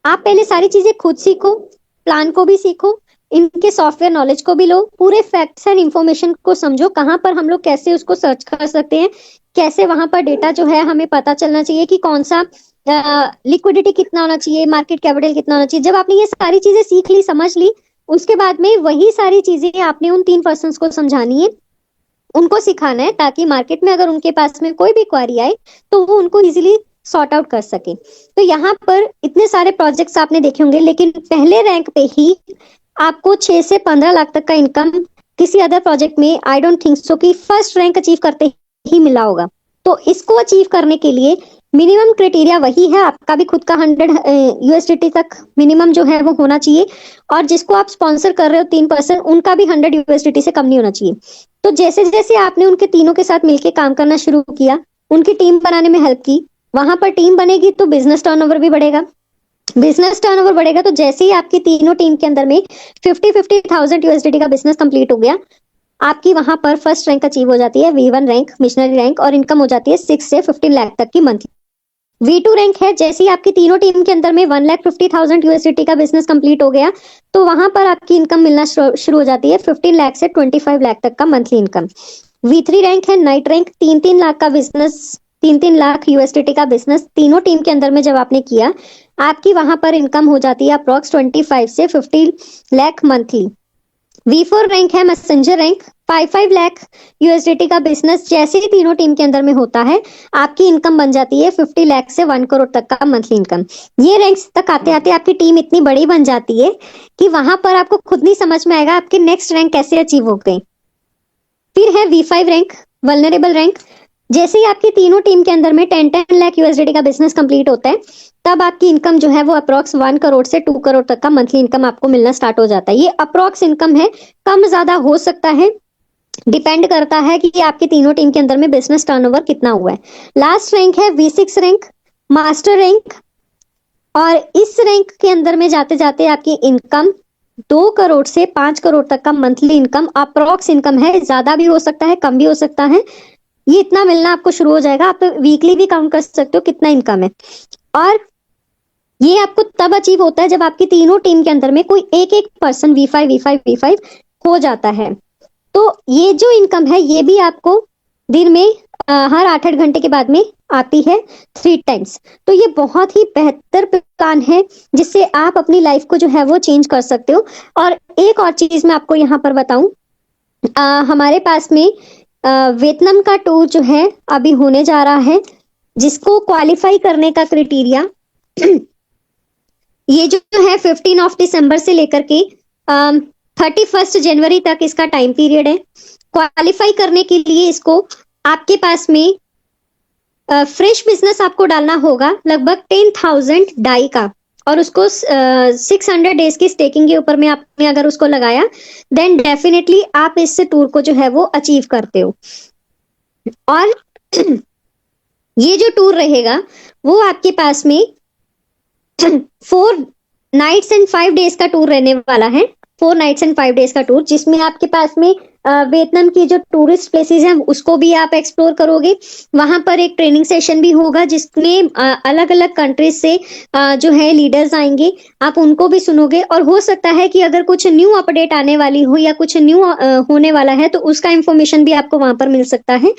आप पहले सारी चीजें खुद सीखो, प्लान को भी सीखो, इनके सॉफ्टवेयर नॉलेज को भी लो, पूरे फैक्ट्स एंड इंफॉर्मेशन को समझो, कहाँ पर हम लोग कैसे उसको सर्च कर सकते हैं, कैसे वहां पर डेटा जो है हमें पता चलना चाहिए कि कौन सा लिक्विडिटी कितना होना चाहिए, मार्केट कैपिटल कितना होना चाहिए। जब आपने ये सारी चीजें सीख ली, समझ ली, उसके बाद में वही सारी चीजें आपने उन 3 पर्सन्स को समझानी है, उनको सिखाना है, ताकि मार्केट में अगर उनके पास में कोई भी क्वेरी आए तो वो उनको इजीली सॉर्ट आउट कर सके। तो यहाँ पर इतने सारे प्रोजेक्ट्स आपने देखे होंगे, लेकिन पहले रैंक पे ही आपको 6 से 15 लाख तक का इनकम किसी अदर प्रोजेक्ट में आई डोंट थिंक सो कि फर्स्ट रैंक अचीव करते ही मिला होगा। तो इसको अचीव करने के लिए मिनिमम क्राइटेरिया वही है, आपका भी खुद का 100 यूएसडीटी तक मिनिमम जो है वो होना चाहिए, और जिसको आप स्पॉन्सर कर रहे हो 3 पर्सन, उनका भी 100 यूएसडीटी से कम नहीं होना चाहिए। तो जैसे जैसे आपने उनके तीनों के साथ मिलकर काम करना शुरू किया, उनकी टीम बनाने में हेल्प की, वहां पर टीम बनेगी तो बिजनेस टर्नओवर भी बढ़ेगा, बिजनेस टर्नओवर बढ़ेगा तो जैसे ही आपकी तीनों टीम के अंदर में 50,000 यूएसडीटी का बिजनेस कंप्लीट हो गया, आपकी वहां पर फर्स्ट रैंक अचीव हो जाती है, V1 रैंक, मिशनरी रैंक, और इनकम हो जाती है 6 से 15 लाख तक की मंथली। V2 रैंक है, जैसे ही आपकी तीनों टीम के अंदर में 1,50,000 यूएसडीटी का बिजनेस कंप्लीट हो गया तो वहां पर आपकी इनकम मिलना शुरू हो जाती है 15 लाख से 25 लाख तक का मंथली इनकम। V3 रैंक है नाइट रैंक, 3-3 लाख का बिजनेस, 3-3 लाख यूएसडीटी का बिजनेस तीनों टीम के अंदर में जब आपने किया, आपकी वहां पर इनकम हो जाती है अप्रोक्स 25 से 50 लाख मंथली। V4 रैंक है मैसेंजर रैंक, 5-5 लाख यूएसडीटी का बिजनेस जैसे ही तीनों टीम के अंदर में होता है, आपकी इनकम बन जाती है 50 लाख से 1 करोड़ तक का मंथली इनकम। ये रैंक्स तक आते आते आपकी टीम इतनी बड़ी बन जाती है कि वहां पर आपको खुद नहीं समझ में आएगा आपके नेक्स्ट रैंक कैसे अचीव हो गए। फिर है V5 रैंक, वल्नरेबल रैंक, जैसे ही आपकी तीनों टीम के अंदर में 10-10 लाख यूएसडीटी का बिजनेस कंप्लीट होता है, तब आपकी इनकम जो है वो अप्रोक्स 1 करोड़ से 2 करोड़ तक का मंथली इनकम आपको मिलना स्टार्ट हो जाता है। ये अप्रोक्स इनकम है, कम ज्यादा हो सकता है, डिपेंड करता है कि आपकी तीनों टीम के अंदर में बिजनेस टर्नओवर कितना हुआ है। लास्ट रैंक है V6 रैंक, मास्टर रैंक, और इस रैंक के अंदर में जाते जाते आपकी इनकम 2 करोड़ से 5 करोड़ तक का मंथली इनकम अप्रोक्स इनकम है, ज्यादा भी हो सकता है, कम भी हो सकता है, ये इतना मिलना आपको शुरू हो जाएगा। आप वीकली भी काउंट कर सकते हो कितना इनकम है। और ये आपको तब अचीव होता है जब आपकी तीनों टीम के अंदर में कोई एक एक पर्सन V5 V5 V5 हो जाता है। तो ये जो इनकम है ये भी आपको दिन में हर 8-8 घंटे के बाद में आती है 3 टाइम्स। तो ये बहुत ही बेहतर प्लान है जिससे आप अपनी लाइफ को जो है वो चेंज कर सकते हो। और एक और चीज मैं आपको यहाँ पर बताऊं, हमारे पास में वियतनाम का टूर जो है अभी होने जा रहा है, जिसको क्वालिफाई करने का क्राइटेरिया ये जो है 15 दिसंबर से लेकर के 31 जनवरी तक इसका टाइम पीरियड है। क्वालिफाई करने के लिए इसको आपके पास में फ्रेश बिजनेस आपको डालना होगा लगभग 10,000 डाई का, और उसको 600 डेज की स्टेकिंग के ऊपर में आपने अगर उसको लगाया देन डेफिनेटली आप इस टूर को जो है वो अचीव करते हो। और ये जो टूर रहेगा वो आपके पास में 4 नाइट्स एंड 5 डेज का टूर रहने वाला है। 4 नाइट्स एंड 5 डेज का टूर, जिसमें आपके पास में वियतनाम की जो टूरिस्ट प्लेसेस हैं उसको भी आप एक्सप्लोर करोगे। वहां पर एक ट्रेनिंग सेशन भी होगा जिसमें अलग अलग कंट्रीज से जो है लीडर्स आएंगे, आप उनको भी सुनोगे। और हो सकता है कि अगर कुछ न्यू अपडेट आने वाली हो या कुछ न्यू होने वाला है तो उसका इंफॉर्मेशन भी आपको वहां पर मिल सकता है।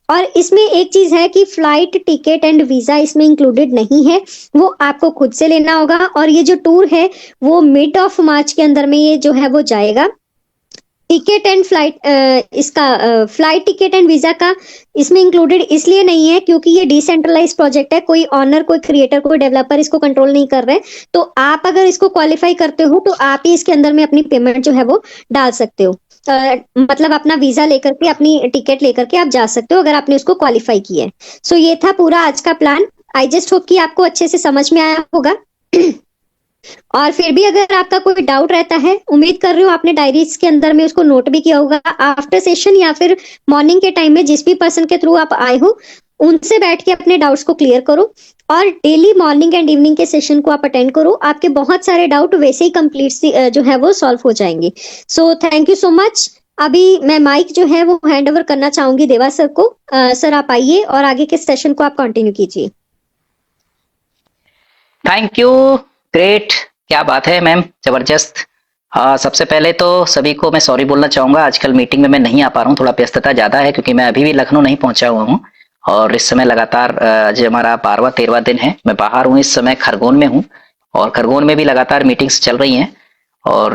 और इसमें एक चीज है कि फ्लाइट टिकट एंड वीजा इसमें इंक्लूडेड नहीं है, वो आपको खुद से लेना होगा। और ये जो टूर है वो मिड ऑफ मार्च के अंदर में ये जो है वो जाएगा। टिकट एंड फ्लाइट इसका फ्लाइट टिकट एंड वीजा का इसमें इंक्लूडेड इसलिए नहीं है क्योंकि ये डिसेंट्रलाइज प्रोजेक्ट है, कोई ऑनर कोई क्रिएटर कोई डेवलपर इसको कंट्रोल नहीं कर रहे। तो आप अगर इसको क्वालिफाई करते हो तो आप ही इसके अंदर में अपनी पेमेंट जो है वो डाल सकते हो। मतलब अपना वीजा लेकर के अपनी टिकट लेकर के आप जा सकते हो अगर आपने उसको क्वालिफाई किया है। सो ये था पूरा आज का प्लान। आई जस्ट होप कि आपको अच्छे से समझ में आया होगा। और फिर भी अगर आपका कोई डाउट रहता है, उम्मीद कर रही हूँ आपने डायरीज के अंदर में उसको नोट भी किया होगा। आफ्टर सेशन या फिर मॉर्निंग के टाइम में जिस भी पर्सन के थ्रू आप आए हो उनसे बैठ के अपने डाउट्स को क्लियर करो। और डेली मॉर्निंग एंड इवनिंग के सेशन को आप अटेंड करो, आपके बहुत सारे डाउट वैसे ही कंप्लीट जो है वो सॉल्व हो जाएंगे। So thank you so much. अभी मैं माइक जो है वो हैंड ओवर करना चाहूंगी देवा सर को। सर आप आइए और आगे के सेशन को आप कंटिन्यू कीजिए। थैंक यू, ग्रेट, क्या बात है मैम, जबरदस्त। सबसे पहले तो सभी को मैं सॉरी बोलना चाहूंगा, आजकल मीटिंग में मैं नहीं आ पा रहा हूँ, थोड़ा व्यस्तता ज्यादा है क्योंकि मैं अभी भी लखनऊ नहीं पहुंचा हुआ हूँ। और इस समय लगातार जो हमारा 12वां-13वां दिन है, मैं बाहर हूँ इस समय, खरगोन में हूँ। और खरगोन में भी लगातार मीटिंग्स चल रही हैं और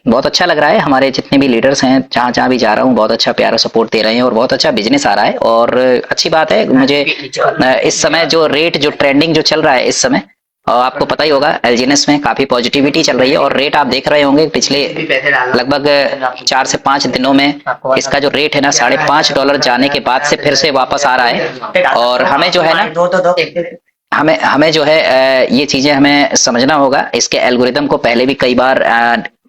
बहुत अच्छा लग रहा है। हमारे जितने भी लीडर्स हैं जहाँ जहाँ भी जा रहा हूँ बहुत अच्छा प्यारा सपोर्ट दे रहे हैं और बहुत अच्छा बिजनेस आ रहा है। और अच्छी बात है, मुझे इस समय जो रेट जो ट्रेंडिंग जो चल रहा है इस समय, और आपको पता ही होगा एलजीएनएस में काफी पॉजिटिविटी चल रही है। और रेट आप देख रहे होंगे पिछले लगभग 4 से 5 दिनों में इसका जो रेट है ना $5.5 जाने के बाद से फिर से वापस आ रहा है। और हमें जो है ना हमें जो है ये चीजें हमें समझना होगा। इसके एल्गोरिदम को पहले भी कई बार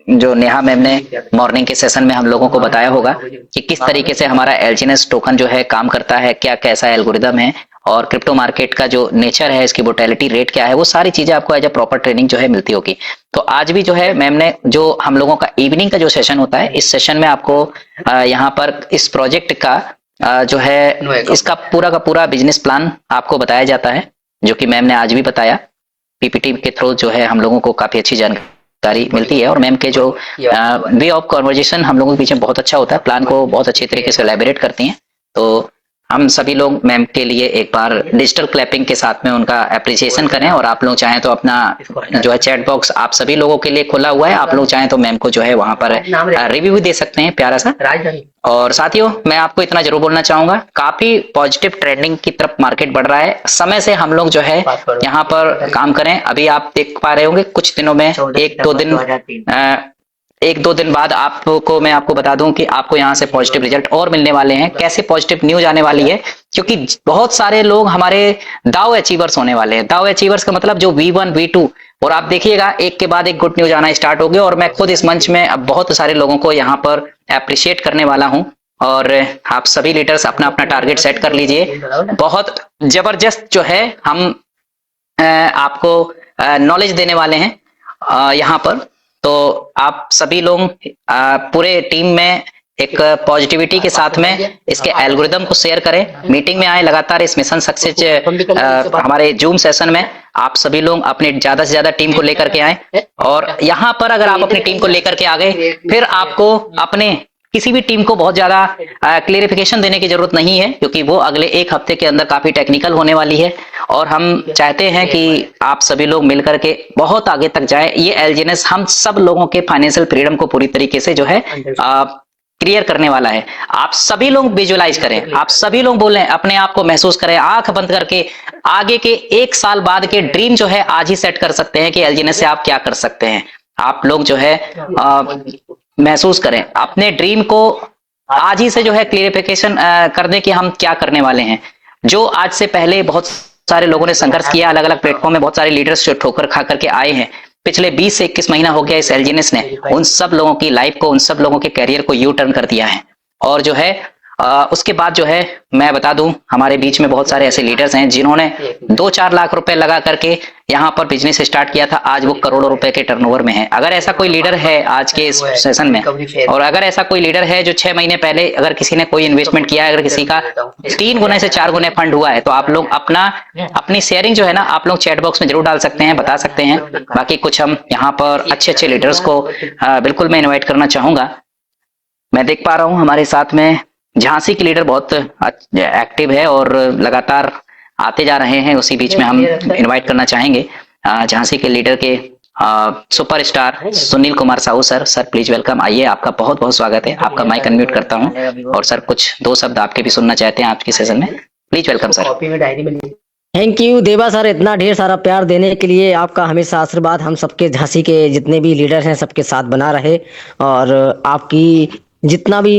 जो नेहा मैम ने मॉर्निंग के सेशन में हम लोगों को बताया होगा कि किस तरीके से हमारा एलजीएनएस टोकन जो है काम करता है, क्या कैसा एल्गोरिदम है और क्रिप्टो मार्केट का जो नेचर है, इसकी वोलेटिलिटी रेट क्या है, वो सारी चीजें आपको एज अ प्रॉपर ट्रेनिंग जो है मिलती होगी। तो आज भी जो है मैम ने जो हम लोगों का इवनिंग का जो सेशन होता है, इस सेशन में आपको यहाँ पर इस प्रोजेक्ट का जो है इसका पूरा का पूरा बिजनेस प्लान आपको बताया जाता है, जो कि मैम ने आज भी बताया। पीपीटी के थ्रू जो है हम लोगों को काफी अच्छी जानकारी मिलती है और मैम के जो वे ऑफ कन्वर्जेशन हम लोगों के पीछे बहुत अच्छा होता है, प्लान को बहुत अच्छे तरीके से एलैबोरेट करती हैं। तो हम सभी लोग मैम के लिए एक बार डिजिटल क्लैपिंग के साथ में उनका एप्रिसिएशन करें। और आप लोग चाहें तो अपना जो है चैट बॉक्स आप सभी लोगों के लिए खुला हुआ है, आप लोग चाहें तो मैम को जो है वहां पर रिव्यू भी दे सकते हैं प्यारा सा। और साथियों मैं आपको इतना जरूर बोलना चाहूंगा, काफी पॉजिटिव ट्रेंडिंग की तरफ मार्केट बढ़ रहा है। समय से हम लोग जो है यहाँ पर काम करें। अभी आप देख पा रहे होंगे कुछ दिनों में एक दो दिन बाद आपको मैं आपको बता दूं कि आपको यहाँ से पॉजिटिव रिजल्ट और मिलने वाले हैं। कैसे पॉजिटिव न्यूज आने वाली है, क्योंकि बहुत सारे लोग हमारे दाव अचीवर्स होने वाले हैं। दाव अचीवर्स का मतलब जो V1 V2, और आप देखिएगा एक के बाद एक गुड न्यूज आना स्टार्ट हो गया। और मैं खुद इस मंच में अब बहुत सारे लोगों को यहाँ पर अप्रिशिएट करने वाला हूँ। और आप सभी लीडर्स अपना अपना टारगेट सेट कर लीजिए। बहुत जबरदस्त जो है हम आपको नॉलेज देने वाले हैं यहाँ पर। तो आप सभी लोग पूरे टीम में एक पॉजिटिविटी के साथ में इसके एल्गोरिदम को शेयर करें, मीटिंग में आए, लगातार इस मिशन सक्सेस हमारे जूम सेशन में आप सभी लोग अपने ज्यादा से ज्यादा टीम को लेकर के आए। और यहाँ पर अगर आप अपनी टीम को लेकर के आ गए, फिर आपको अपने किसी भी टीम को बहुत ज्यादा क्लेरिफिकेशन देने की जरूरत नहीं है, क्योंकि वो अगले एक हफ्ते के अंदर काफी टेक्निकल होने वाली है। और हम चाहते हैं कि आप सभी लोग मिलकर के बहुत आगे तक जाए। ये एलजीएनएस हम सब लोगों के फाइनेंशियल फ्रीडम को पूरी तरीके से जो है क्लियर करने वाला है। आप सभी लोग विजुअलाइज करें, आप सभी लोग बोलें, अपने आप को महसूस करें, आंख बंद करके आगे के एक साल बाद के ड्रीम जो है आज ही सेट कर सकते हैं कि एलजीएनएस से आप क्या कर सकते हैं। आप लोग जो है महसूस करें अपने ड्रीम को, आज ही से जो है क्लियरिफिकेशन कर दें कि हम क्या करने वाले हैं। जो आज से पहले बहुत सारे लोगों ने संघर्ष किया, अलग अलग प्लेटफॉर्म में बहुत सारे लीडर्स जो ठोकर खा करके आए हैं, पिछले 20 से 21 महीना हो गया इस एलजीएनएस ने उन सब लोगों की लाइफ को, उन सब लोगों के करियर को यू टर्न कर दिया है। और जो है उसके बाद जो है मैं बता दूं, हमारे बीच में बहुत सारे ऐसे लीडर्स हैं जिन्होंने 2-4 लाख रुपए लगा करके यहाँ पर बिजनेस स्टार्ट किया था, आज वो करोड़ों रुपए के टर्नओवर में है। अगर ऐसा कोई लीडर है आज के इस सेशन में, और अगर ऐसा कोई लीडर है जो 6 महीने पहले अगर किसी ने कोई इन्वेस्टमेंट किया है, अगर किसी का 3 गुने से 4 गुने फंड हुआ है, तो आप लोग अपनी शेयरिंग जो है ना, आप लोग चैट बॉक्स में जरूर डाल सकते हैं, बता सकते हैं। बाकी कुछ हम यहाँ पर अच्छे अच्छे लीडर्स को बिल्कुल मैं इन्वाइट करना चाहूंगा। मैं देख पा रहा हूँ हमारे साथ में झांसी के लीडर बहुत एक्टिव है और लगातार आते जा रहे हैं। उसी बीच में हम इनवाइट करना चाहेंगे झांसी के लीडर के superstar Sunil Kumar Sahu sir. Sir please welcome, आइए, आपका बहुत बहुत स्वागत है। आपका माइक अनम्यूट करता हूं और सर कुछ 2 शब्द आपके भी सुनना चाहते हैं आज के सेशन में। Please welcome sir. Thank you देवा सर, इतना ढेर सारा प्यार देने के लिए। आपका हमेशा आशीर्वाद हम सबके झांसी के जितने भी लीडर हैं सबके साथ बना रहे, और आपकी जितना भी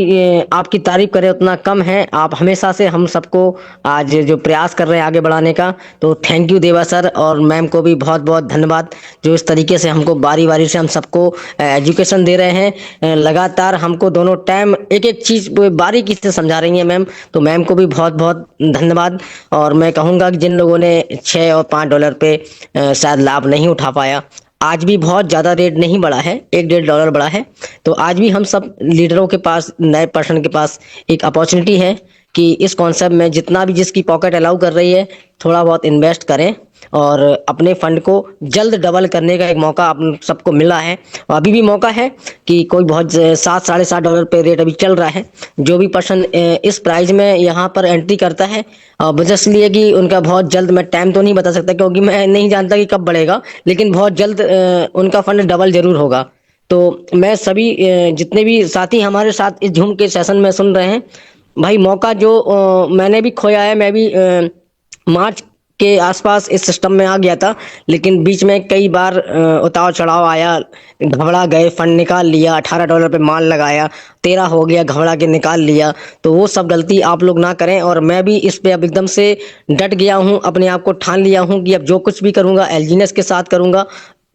आपकी तारीफ करें उतना कम है। आप हमेशा से हम सबको आज जो प्रयास कर रहे हैं आगे बढ़ाने का, तो थैंक यू देवा सर। और मैम को भी बहुत बहुत धन्यवाद जो इस तरीके से हमको बारी बारी से हम सबको एजुकेशन दे रहे हैं। लगातार हमको दोनों टाइम एक एक चीज़ बारीकी से समझा रही हैं मैम, तो मैम को भी बहुत बहुत धन्यवाद। और मैं कहूँगा कि जिन लोगों ने $6 और $5 पे शायद लाभ नहीं उठा पाया, आज भी बहुत ज़्यादा रेट नहीं बढ़ा है, $1-1.5 बढ़ा है, तो आज भी हम सब लीडरों के पास, नए पर्सन के पास एक अपॉर्चुनिटी है कि इस कॉन्सेप्ट में जितना भी जिसकी पॉकेट अलाउ कर रही है थोड़ा बहुत इन्वेस्ट करें और अपने फंड को जल्द डबल करने का एक मौका आप सबको मिला है। और अभी भी मौका है कि कोई बहुत $7-7.5 पे रेट अभी चल रहा है। जो भी पर्सन इस प्राइस में यहाँ पर एंट्री करता है, वजह इसलिए कि उनका बहुत जल्द, मैं टाइम तो नहीं बता सकता क्योंकि मैं नहीं जानता कि कब बढ़ेगा, लेकिन बहुत जल्द उनका फंड डबल जरूर होगा। तो मैं सभी जितने भी साथी हमारे साथ इस झूम के सेशन में सुन रहे हैं, भाई मौका जो मैंने भी खोया है, मैं भी मार्च के आसपास इस सिस्टम में आ गया था, लेकिन बीच में कई बार उतार चढ़ाव आया, घबरा गए, फंड निकाल लिया, $18 पे माल लगाया, 13 हो गया, घबरा के निकाल लिया। तो वो सब गलती आप लोग ना करें। और मैं भी इस पे अब एकदम से डट गया हूँ, अपने आप को ठान लिया हूँ कि अब जो कुछ भी करूँगा एलजीएनएस के साथ करूँगा,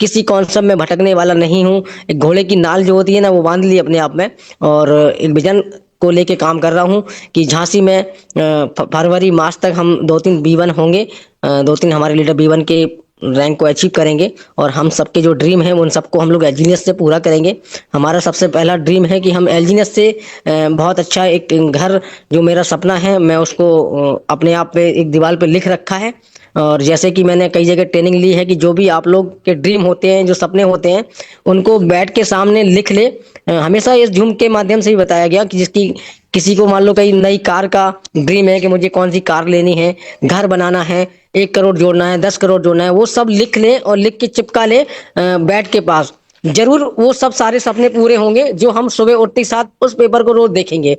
किसी कॉन्सेप्ट में भटकने वाला नहीं हूँ। एक घोड़े की नाल जो होती है ना, वो बांध ली अपने आप में, और एक विजन को लेके काम कर रहा हूँ कि झांसी में फरवरी मार्च तक हम 2-3 B1 होंगे, 2-3 हमारे लीडर B1 के रैंक को अचीव करेंगे, और हम सबके जो ड्रीम है उन सबको हम लोग एलजीएनएस से पूरा करेंगे। हमारा सबसे पहला ड्रीम है कि हम एलजीएनएस से बहुत अच्छा एक घर, जो मेरा सपना है, मैं उसको अपने आप पे एक दीवार पे लिख रखा है। और जैसे कि मैंने कई जगह ट्रेनिंग ली है कि जो भी आप लोग के ड्रीम होते हैं, जो सपने होते हैं, उनको बैठ के सामने लिख ले। हमेशा इस झूम के माध्यम से ही बताया गया कि जिसकी किसी को मान लो कई नई कार का ड्रीम है कि मुझे कौन सी कार लेनी है, घर बनाना है, 1 करोड़ जोड़ना है, 10 करोड़ जोड़ना है, वो सब लिख ले और लिख के चिपका ले बैठ के पास। जरूर वो सब सारे सपने पूरे होंगे जो हम सुबह उठते साथ उस पेपर को रोज देखेंगे।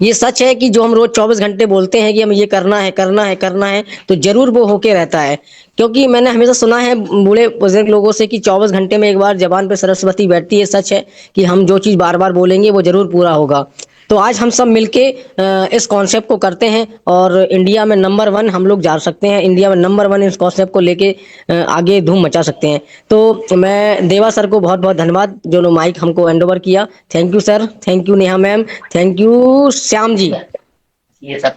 ये सच है कि जो हम रोज 24 घंटे बोलते हैं कि हम ये करना है करना है करना है, तो जरूर वो होके रहता है। क्योंकि मैंने हमेशा सुना है बूढ़े बुजुर्ग लोगों से कि 24 घंटे में एक बार जबान पे सरस्वती बैठती है। सच है कि हम जो चीज़ बार बार बोलेंगे वो जरूर पूरा होगा। तो आज हम सब मिलके इस कॉन्सेप्ट को करते हैं और इंडिया में नंबर 1 हम लोग जा सकते हैं। इंडिया में नंबर 1 इस कॉन्सेप्ट को लेके आगे धूम मचा सकते हैं। तो मैं देवा सर को बहुत बहुत धन्यवाद जो माइक हमको हैंड ओवर किया। Thank you sir, thank you Neha ma'am, thank you Shyam ji. ये सब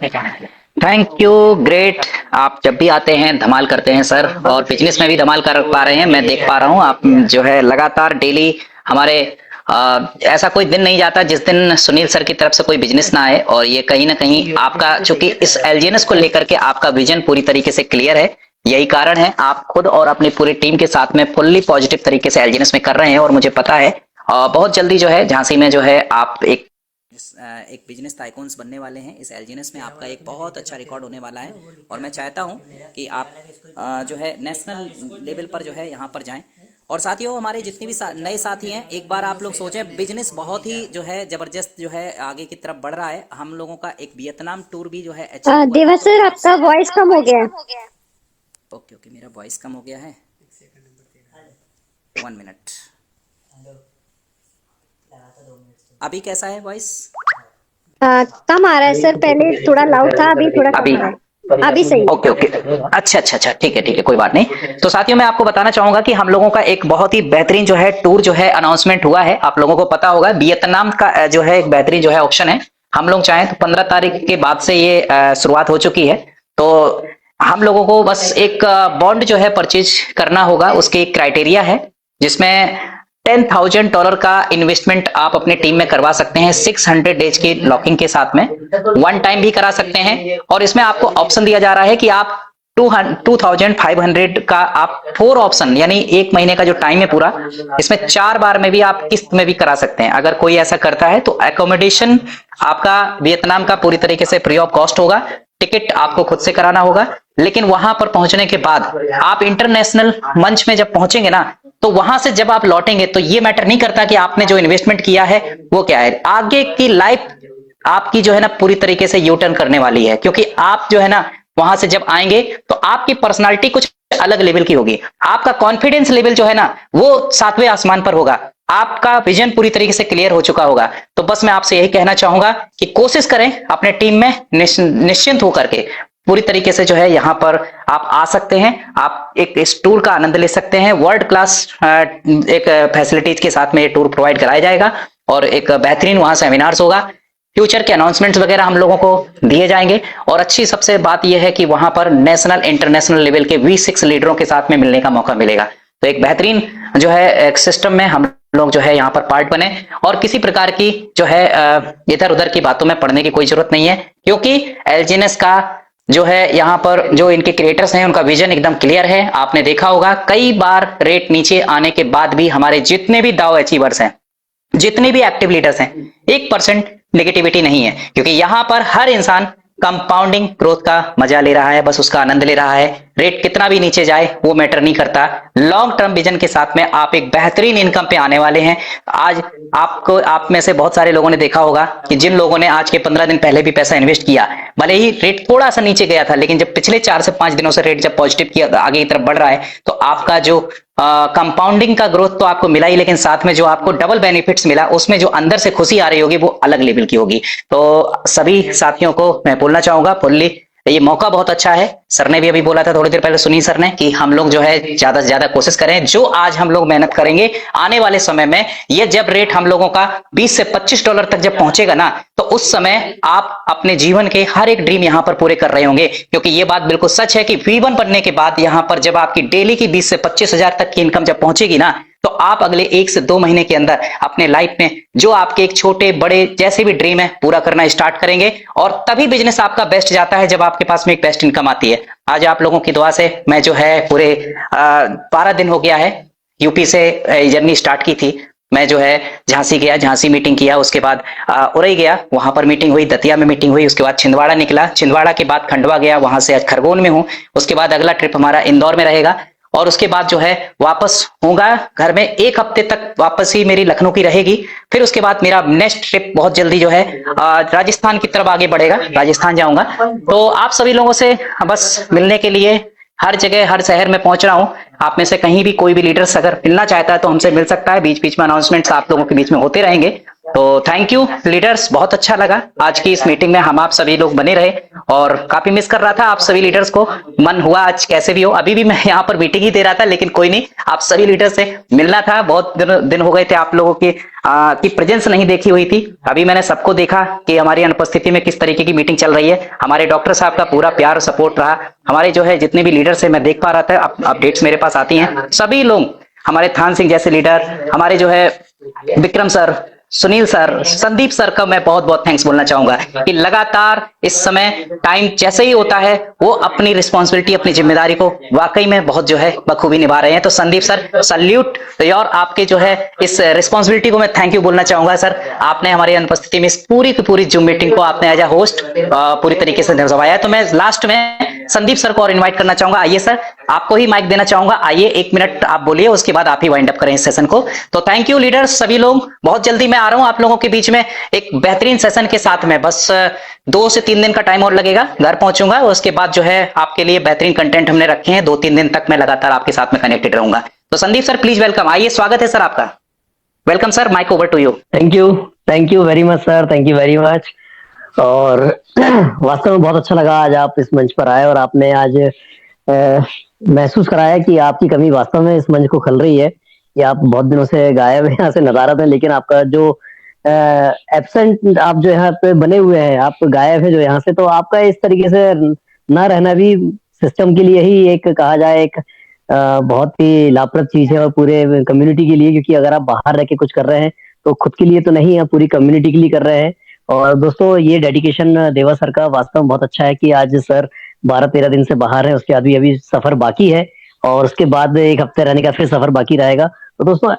थैंक यू, ग्रेट। आप जब भी आते हैं धमाल करते हैं सर, और बिजनेस में भी धमाल कर पा रहे हैं। मैं देख पा रहा हूँ आप जो है लगातार डेली हमारे ऐसा कोई दिन नहीं जाता जिस दिन सुनील सर की तरफ से कोई बिजनेस ना आए, और ये कहीं ना कहीं आपका, चूंकि इस एलजीएनएस को लेकर के आपका विजन पूरी तरीके से क्लियर है, यही कारण है आप खुद और अपनी पूरी टीम के साथ में फुल्ली पॉजिटिव तरीके से एलजीएनएस में कर रहे हैं। और मुझे पता है बहुत जल्दी जो है झांसी में जो है आप एक बिजनेस टाइकून्स बनने वाले हैं। इस एलजीएनएस में आपका एक बहुत अच्छा रिकॉर्ड होने वाला है, और मैं चाहता हूं कि आप जो है नेशनल लेवल पर जो है यहाँ पर जाएं। और साथियों, हमारे जितने भी नए साथी हैं, एक बार आप लोग सोचें, बिजनेस बहुत ही जो है जबरदस्त जो है आगे की तरफ बढ़ रहा है। हम लोगों का एक वियतनाम टूर भी जो है देवा सर, आपका वॉइस कम हो गया है। ओके ओके, मेरा वॉइस कम हो गया है, 1 मिनट। अभी कैसा है वॉइस? कम आ रहा है सर, पहले थोड़ा लाउड था, अभी थोड़ा कम आ रहा है। अभी सही। ओके ओके, अच्छा, ठीक है, कोई बात नहीं। तो साथियों, मैं आपको बताना चाहूंगा कि हम लोगों का एक बहुत ही बेहतरीन जो है टूर जो है अनाउंसमेंट हुआ है। आप लोगों को पता होगा वियतनाम का जो है एक बेहतरीन जो है ऑप्शन है। हम लोग चाहें तो 15 तारीख के बाद से ये शुरुआत हो चुकी है। तो हम लोगों को बस एक बॉन्ड जो है परचेज करना होगा। उसके एक क्राइटेरिया है जिसमें $10,000 का इन्वेस्टमेंट आप अपने टीम में करवा सकते हैं 600 डेज की लॉकिंग के साथ में। 1 टाइम भी करा सकते हैं, और इसमें आपको ऑप्शन दिया जा रहा है कि आप 2500 का आप 4 ऑप्शन, यानी 1 महीने का जो टाइम है पूरा, इसमें 4 बार में भी आप किस्त में भी करा सकते हैं। अगर कोई ऐसा करता है तो एकोमोडेशन आपका वियतनाम का पूरी तरीके से फ्री ऑफ कॉस्ट होगा। टिकट आपको खुद से कराना होगा, लेकिन वहां पर पहुंचने के बाद आप इंटरनेशनल मंच में जब पहुंचेंगे ना, तो वहां से जब आप लौटेंगे तो ये मैटर नहीं करता कि आपने जो इन्वेस्टमेंट किया है वो क्या है। आगे की लाइफ आपकी जो है ना पूरी तरीके से यू टर्न करने वाली है, क्योंकि आप जो है ना वहां से जब आएंगे तो आपकी पर्सनालिटी कुछ अलग लेवल की होगी। आपका कॉन्फिडेंस लेवल जो है ना वो 7वें आसमान पर होगा। आपका विजन पूरी तरीके से क्लियर हो चुका होगा। तो बस मैं आपसे यही कहना चाहूंगा कि कोशिश करें अपने टीम में निश्चिंत होकर के पूरी तरीके से जो है यहाँ पर आप आ सकते हैं। आप एक इस टूर का आनंद ले सकते हैं। वर्ल्ड क्लास एक फैसिलिटीज के साथ में ये टूर प्रोवाइड कराया जाएगा, और एक बेहतरीन वहां सेमिनार्स होगा। फ्यूचर के अनाउंसमेंट्स वगैरह हम लोगों को दिए जाएंगे, और अच्छी सबसे बात यह है कि वहां पर नेशनल इंटरनेशनल लेवल के V6 लीडरों के साथ में मिलने का मौका मिलेगा। तो एक बेहतरीन जो है एक सिस्टम में हम लोग जो है यहाँ पर पार्ट बने, और किसी प्रकार की जो है इधर उधर की बातों में पढ़ने की कोई जरूरत नहीं है, क्योंकि एलजीएनएस का जो है यहाँ पर जो इनके क्रिएटर्स हैं उनका विजन एकदम क्लियर है। आपने देखा होगा कई बार रेट नीचे आने के बाद भी हमारे जितने भी दाव अचीवर्स हैं, जितने भी एक्टिव लीडर्स हैं, 1% नेगेटिविटी नहीं है, क्योंकि यहाँ पर हर इंसान कंपाउंडिंग ग्रोथ का मजा ले रहा है, बस उसका आनंद ले रहा है। रेट कितना भी नीचे जाए वो मैटर नहीं करता। लॉन्ग टर्म विजन के साथ में आप एक बेहतरीन इनकम पे आने वाले हैं। आज आपको, आप में से बहुत सारे लोगों ने देखा होगा कि जिन लोगों ने आज के 15 दिन पहले भी पैसा इन्वेस्ट किया, भले ही रेट थोड़ा सा नीचे गया था, लेकिन जब पिछले 4 से 5 दिनों से रेट जब पॉजिटिव किया आगे की तरफ बढ़ रहा है, तो आपका जो कंपाउंडिंग का ग्रोथ तो आपको मिला ही, लेकिन साथ में जो आपको डबल बेनिफिट्स मिला, उसमें जो अंदर से खुशी आ रही होगी वो अलग लेवल की होगी। तो सभी साथियों को मैं बोलना चाहूंगा, फुल्ली ये मौका बहुत अच्छा है। सर ने भी अभी बोला था थोड़ी देर पहले, सुनील सर ने, कि हम लोग जो है ज्यादा से ज्यादा कोशिश करें। जो आज हम लोग मेहनत करेंगे, आने वाले समय में ये जब रेट हम लोगों का $20 से $25 तक जब पहुंचेगा ना, तो उस समय आप अपने जीवन के हर एक ड्रीम यहां पर पूरे कर रहे होंगे। क्योंकि ये बात बिल्कुल सच है कि V1 बनने के बाद यहां पर जब आपकी डेली की 20 से 25 हजार तक की इनकम जब पहुंचेगी ना, तो आप अगले 1 से 2 महीने के अंदर अपने लाइफ में जो आपके एक छोटे बड़े जैसे भी ड्रीम है पूरा करना स्टार्ट करेंगे। और तभी बिजनेस आपका बेस्ट जाता है जब आपके पास में एक बेस्ट इनकम आती है। आज आप लोगों की दुआ से मैं जो है पूरे 12 दिन हो गया है यूपी से जर्नी स्टार्ट की थी। मैं जो है झांसी गया, झांसी मीटिंग किया, उसके बाद उरई गया, वहां पर मीटिंग हुई, दतिया में मीटिंग हुई, उसके बाद छिंदवाड़ा निकला, छिंदवाड़ा के बाद खंडवा गया, वहां से आज खरगोन में हूं। उसके बाद अगला ट्रिप हमारा इंदौर में रहेगा, और उसके बाद जो है वापस होगा घर में। 1 हफ्ते तक वापस ही मेरी लखनऊ की रहेगी। फिर उसके बाद मेरा नेक्स्ट ट्रिप बहुत जल्दी जो है राजस्थान की तरफ आगे बढ़ेगा, राजस्थान जाऊंगा। तो आप सभी लोगों से बस मिलने के लिए हर जगह हर शहर में पहुंच रहा हूं। आप में से कहीं भी कोई भी लीडर्स अगर मिलना चाहता है तो हमसे मिल सकता है। बीच बीच में अनाउंसमेंट्स आप लोगों के बीच में होते रहेंगे। तो थैंक यू लीडर्स, बहुत अच्छा लगा आज की इस मीटिंग में हम आप सभी लोग बने रहे, और काफी मिस कर रहा था आप सभी लीडर्स को। मन हुआ आज कैसे भी हो, अभी भी मैं यहाँ पर मीटिंग ही दे रहा था, लेकिन कोई नहीं, आप सभी लीडर्स से मिलना था। बहुत दिन हो गए थे आप लोगों की प्रेजेंस नहीं देखी हुई थी। अभी मैंने सबको देखा कि हमारी अनुपस्थिति में किस तरीके की मीटिंग चल रही है। हमारे डॉक्टर साहब का पूरा प्यार और सपोर्ट रहा। हमारे जो है जितने भी लीडर्स है मैं देख पा रहा था, अपडेट्स मेरे पास आती हैं। सभी लोग हमारे थान सिंह जैसे लीडर, हमारे जो है Vikram sir, Sunil sir, Sandeep sir का मैं बहुत बहुत थैंक्स बोलना चाहूंगा कि लगातार इस समय टाइम जैसे ही होता है वो अपनी रिस्पॉन्सिबिलिटी, अपनी जिम्मेदारी को वाकई में बहुत जो है बखूबी निभा रहे हैं। तो संदीप सर, सल्यूट और आपके जो है इस रिस्पॉन्सिबिलिटी को मैं थैंक यू बोलना चाहूंगा सर। आपने हमारी अनुपस्थिति में इस पूरी की पूरी जूम मीटिंग को आपने एज अ होस्ट पूरी तरीके से निभाया है। तो मैं लास्ट में संदीप सर को और इन्वाइट करना चाहूंगा। आइए सर, आपको ही माइक देना चाहूंगा। आइए 1 मिनट आप बोलिए, उसके बाद आप ही वाइंड अप करें इस सेशन को। तो थैंक यू लीडर्स सभी लोग, बहुत जल्दी मैं आ रहा हूं आप लोगों के बीच में एक बेहतरीन सेशन के साथ में। बस 2 से 3 दिन का टाइम और लगेगा, घर पहुंचूंगा, उसके बाद जो है आपके लिए बेहतरीन कंटेंट हमने रखे हैं। 2-3 दिन तक मैं लगातार आपके साथ में कनेक्टेड रहूंगा। तो संदीप सर प्लीज वेलकम, आइए, स्वागत है सर आपका। Welcome sir, mike over to you. Thank you very much sir, thank you very much. और वास्तव में बहुत अच्छा लगा आज आप इस मंच पर आए और आपने आज महसूस कराया कि आपकी कमी वास्तव में इस मंच को खल रही है कि आप बहुत दिनों से गायब हैं, यहाँ से नदारद हैं, लेकिन आपका जो एब्सेंट आप जो यहाँ पे बने हुए हैं, आप गायब हैं जो यहाँ से, तो आपका इस तरीके से ना रहना भी सिस्टम के लिए ही एक कहा जाए एक बहुत ही लाभप्रद चीज है और पूरे कम्युनिटी के लिए, क्योंकि अगर आप बाहर रह के कुछ कर रहे हैं तो खुद के लिए तो नहीं, आप पूरी कम्युनिटी के लिए कर रहे हैं। और दोस्तों ये डेडिकेशन देवा सर का वास्तव में बहुत अच्छा है कि आज सर 12-13 दिन से बाहर है, उसके बाद भी अभी सफर बाकी है और उसके बाद 1 हफ्ते रहने का फिर सफर बाकी रहेगा। तो दोस्तों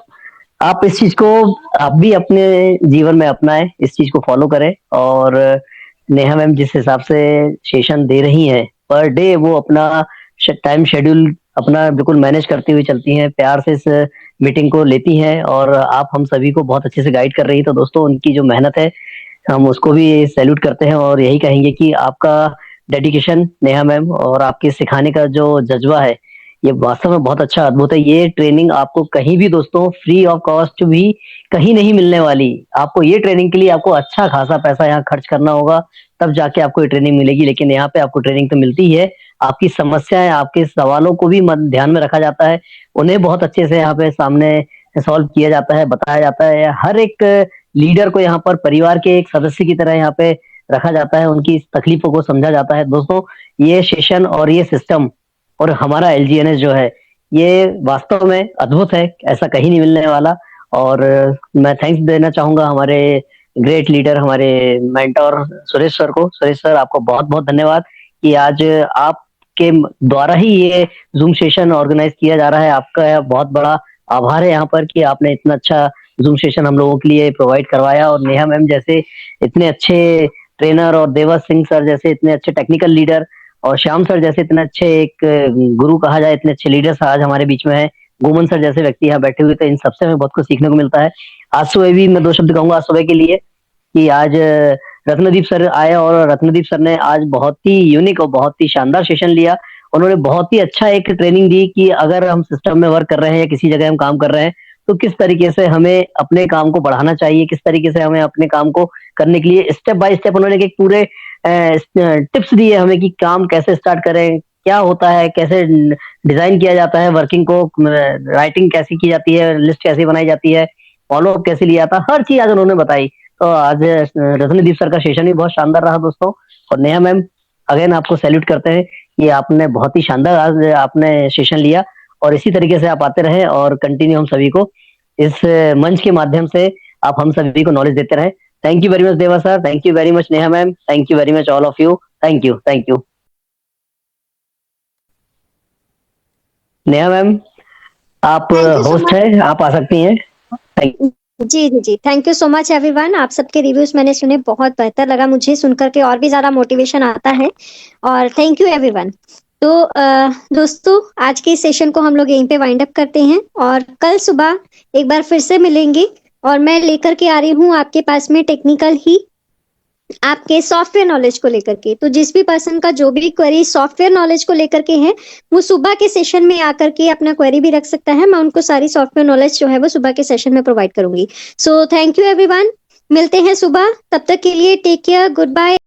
आप इस चीज को आप भी अपने जीवन में अपनाएं, इस चीज को फॉलो करें। और नेहा मैम जिस हिसाब से सेशन दे रही हैं पर डे, वो अपना टाइम शेड्यूल अपना बिल्कुल मैनेज करती हुई चलती हैं, प्यार से इस मीटिंग को लेती हैं और आप हम सभी को बहुत अच्छे से गाइड कर रही है। तो दोस्तों उनकी जो मेहनत है हम उसको भी सैल्यूट करते हैं और यही कहेंगे कि आपका डेडिकेशन नेहा मैम और आपके सिखाने का जो जज्बा है ये वास्तव में बहुत अच्छा, अद्भुत है। ये ट्रेनिंग आपको कहीं भी दोस्तों फ्री ऑफ कॉस्ट भी कहीं नहीं मिलने वाली। आपको ये ट्रेनिंग के लिए आपको अच्छा खासा पैसा यहाँ खर्च करना होगा, तब जाके आपको ये ट्रेनिंग मिलेगी। लेकिन यहाँ पे आपको ट्रेनिंग तो मिलती ही है, आपकी समस्याएं, आपके सवालों को भी ध्यान में रखा जाता है, उन्हें बहुत अच्छे से यहाँ पे सामने सॉल्व किया जाता है, बताया जाता है। हर एक लीडर को यहाँ पर परिवार के एक सदस्य की तरह यहाँ पे रखा जाता है, उनकी तकलीफों को समझा जाता है। दोस्तों ये सेशन और ये सिस्टम और हमारा एलजीएनएस जो है ये वास्तव में अद्भुत है, ऐसा कहीं नहीं मिलने वाला। और मैं थैंक्स देना चाहूंगा हमारे ग्रेट लीडर, हमारे मेंटोर सुरेश सर को। सुरेश सर आपको बहुत बहुत धन्यवाद कि आज आपके द्वारा ही ये जूम सेशन ऑर्गेनाइज किया जा रहा है। आपका बहुत बड़ा आभार है यहाँ पर कि आपने इतना अच्छा जूम सेशन हम लोगों के लिए प्रोवाइड करवाया। और नेहा मैम जैसे इतने अच्छे ट्रेनर और देवा सिंह सर जैसे इतने अच्छे टेक्निकल लीडर और श्याम सर जैसे इतने अच्छे एक गुरु कहा जाए, इतने अच्छे लीडर्स आज हमारे बीच में है। गोमन सर जैसे व्यक्ति यहाँ बैठे हुए थे, इन सबसे हमें बहुत कुछ सीखने को मिलता है। आज सुबह भी मैं 2 शब्द कहूंगा आज सुबह के लिए कि आज रत्नदीप सर आए और रत्नदीप सर ने आज बहुत ही यूनिक और बहुत ही शानदार सेशन लिया। उन्होंने बहुत ही अच्छा एक ट्रेनिंग दी कि अगर हम सिस्टम में वर्क कर रहे हैं या किसी जगह हम काम कर रहे हैं तो किस तरीके से हमें अपने काम को बढ़ाना चाहिए, किस तरीके से हमें अपने काम को करने के लिए स्टेप बाय स्टेप उन्होंने एक पूरे टिप्स दिए हमें कि काम कैसे स्टार्ट करें, क्या होता है, कैसे डिजाइन किया जाता है वर्किंग को, राइटिंग कैसी की जाती है, लिस्ट कैसी बनाई जाती है, फॉलो अप कैसे लिया था, हर चीज आज उन्होंने बताई। तो आज रत्नदीप सर का सेशन भी बहुत शानदार रहा दोस्तों। और नेहा मैम अगेन आपको सैल्यूट करते हैं कि आपने बहुत ही शानदार आज आपने सेशन लिया और इसी तरीके से आप आते रहे और कंटिन्यू हम सभी को इस मंच के माध्यम से आप हम सभी को नॉलेज देते रहे। Thank you very much Deva sir, thank you very much Neha ma'am, thank you very much all of you, thank you, thank you. Neha ma'am आप होस्ट है, आप आ सकती हैं। Thank you. जी, thank you so much everyone. आप सबके रिव्यूज मैंने सुने, बहुत बेहतर लगा मुझे सुनकर के, और भी ज्यादा मोटिवेशन आता है। और थैंक यू एवरीवन। तो दोस्तों आज के सेशन को हम लोग यहीं पे वाइंड अप करते हैं और कल सुबह एक बार फिर से मिलेंगे और मैं लेकर के आ रही हूँ आपके पास में टेक्निकल ही आपके सॉफ्टवेयर नॉलेज को लेकर के। तो जिस भी पर्सन का जो भी क्वेरी सॉफ्टवेयर नॉलेज को लेकर के है वो सुबह के सेशन में आकर के अपना क्वेरी भी रख सकता है। मैं उनको सारी सॉफ्टवेयर नॉलेज जो है वो सुबह के सेशन में प्रोवाइड करूंगी। सो थैंक यू एवरीवन, मिलते हैं सुबह, तब तक के लिए टेक केयर, गुड बाय।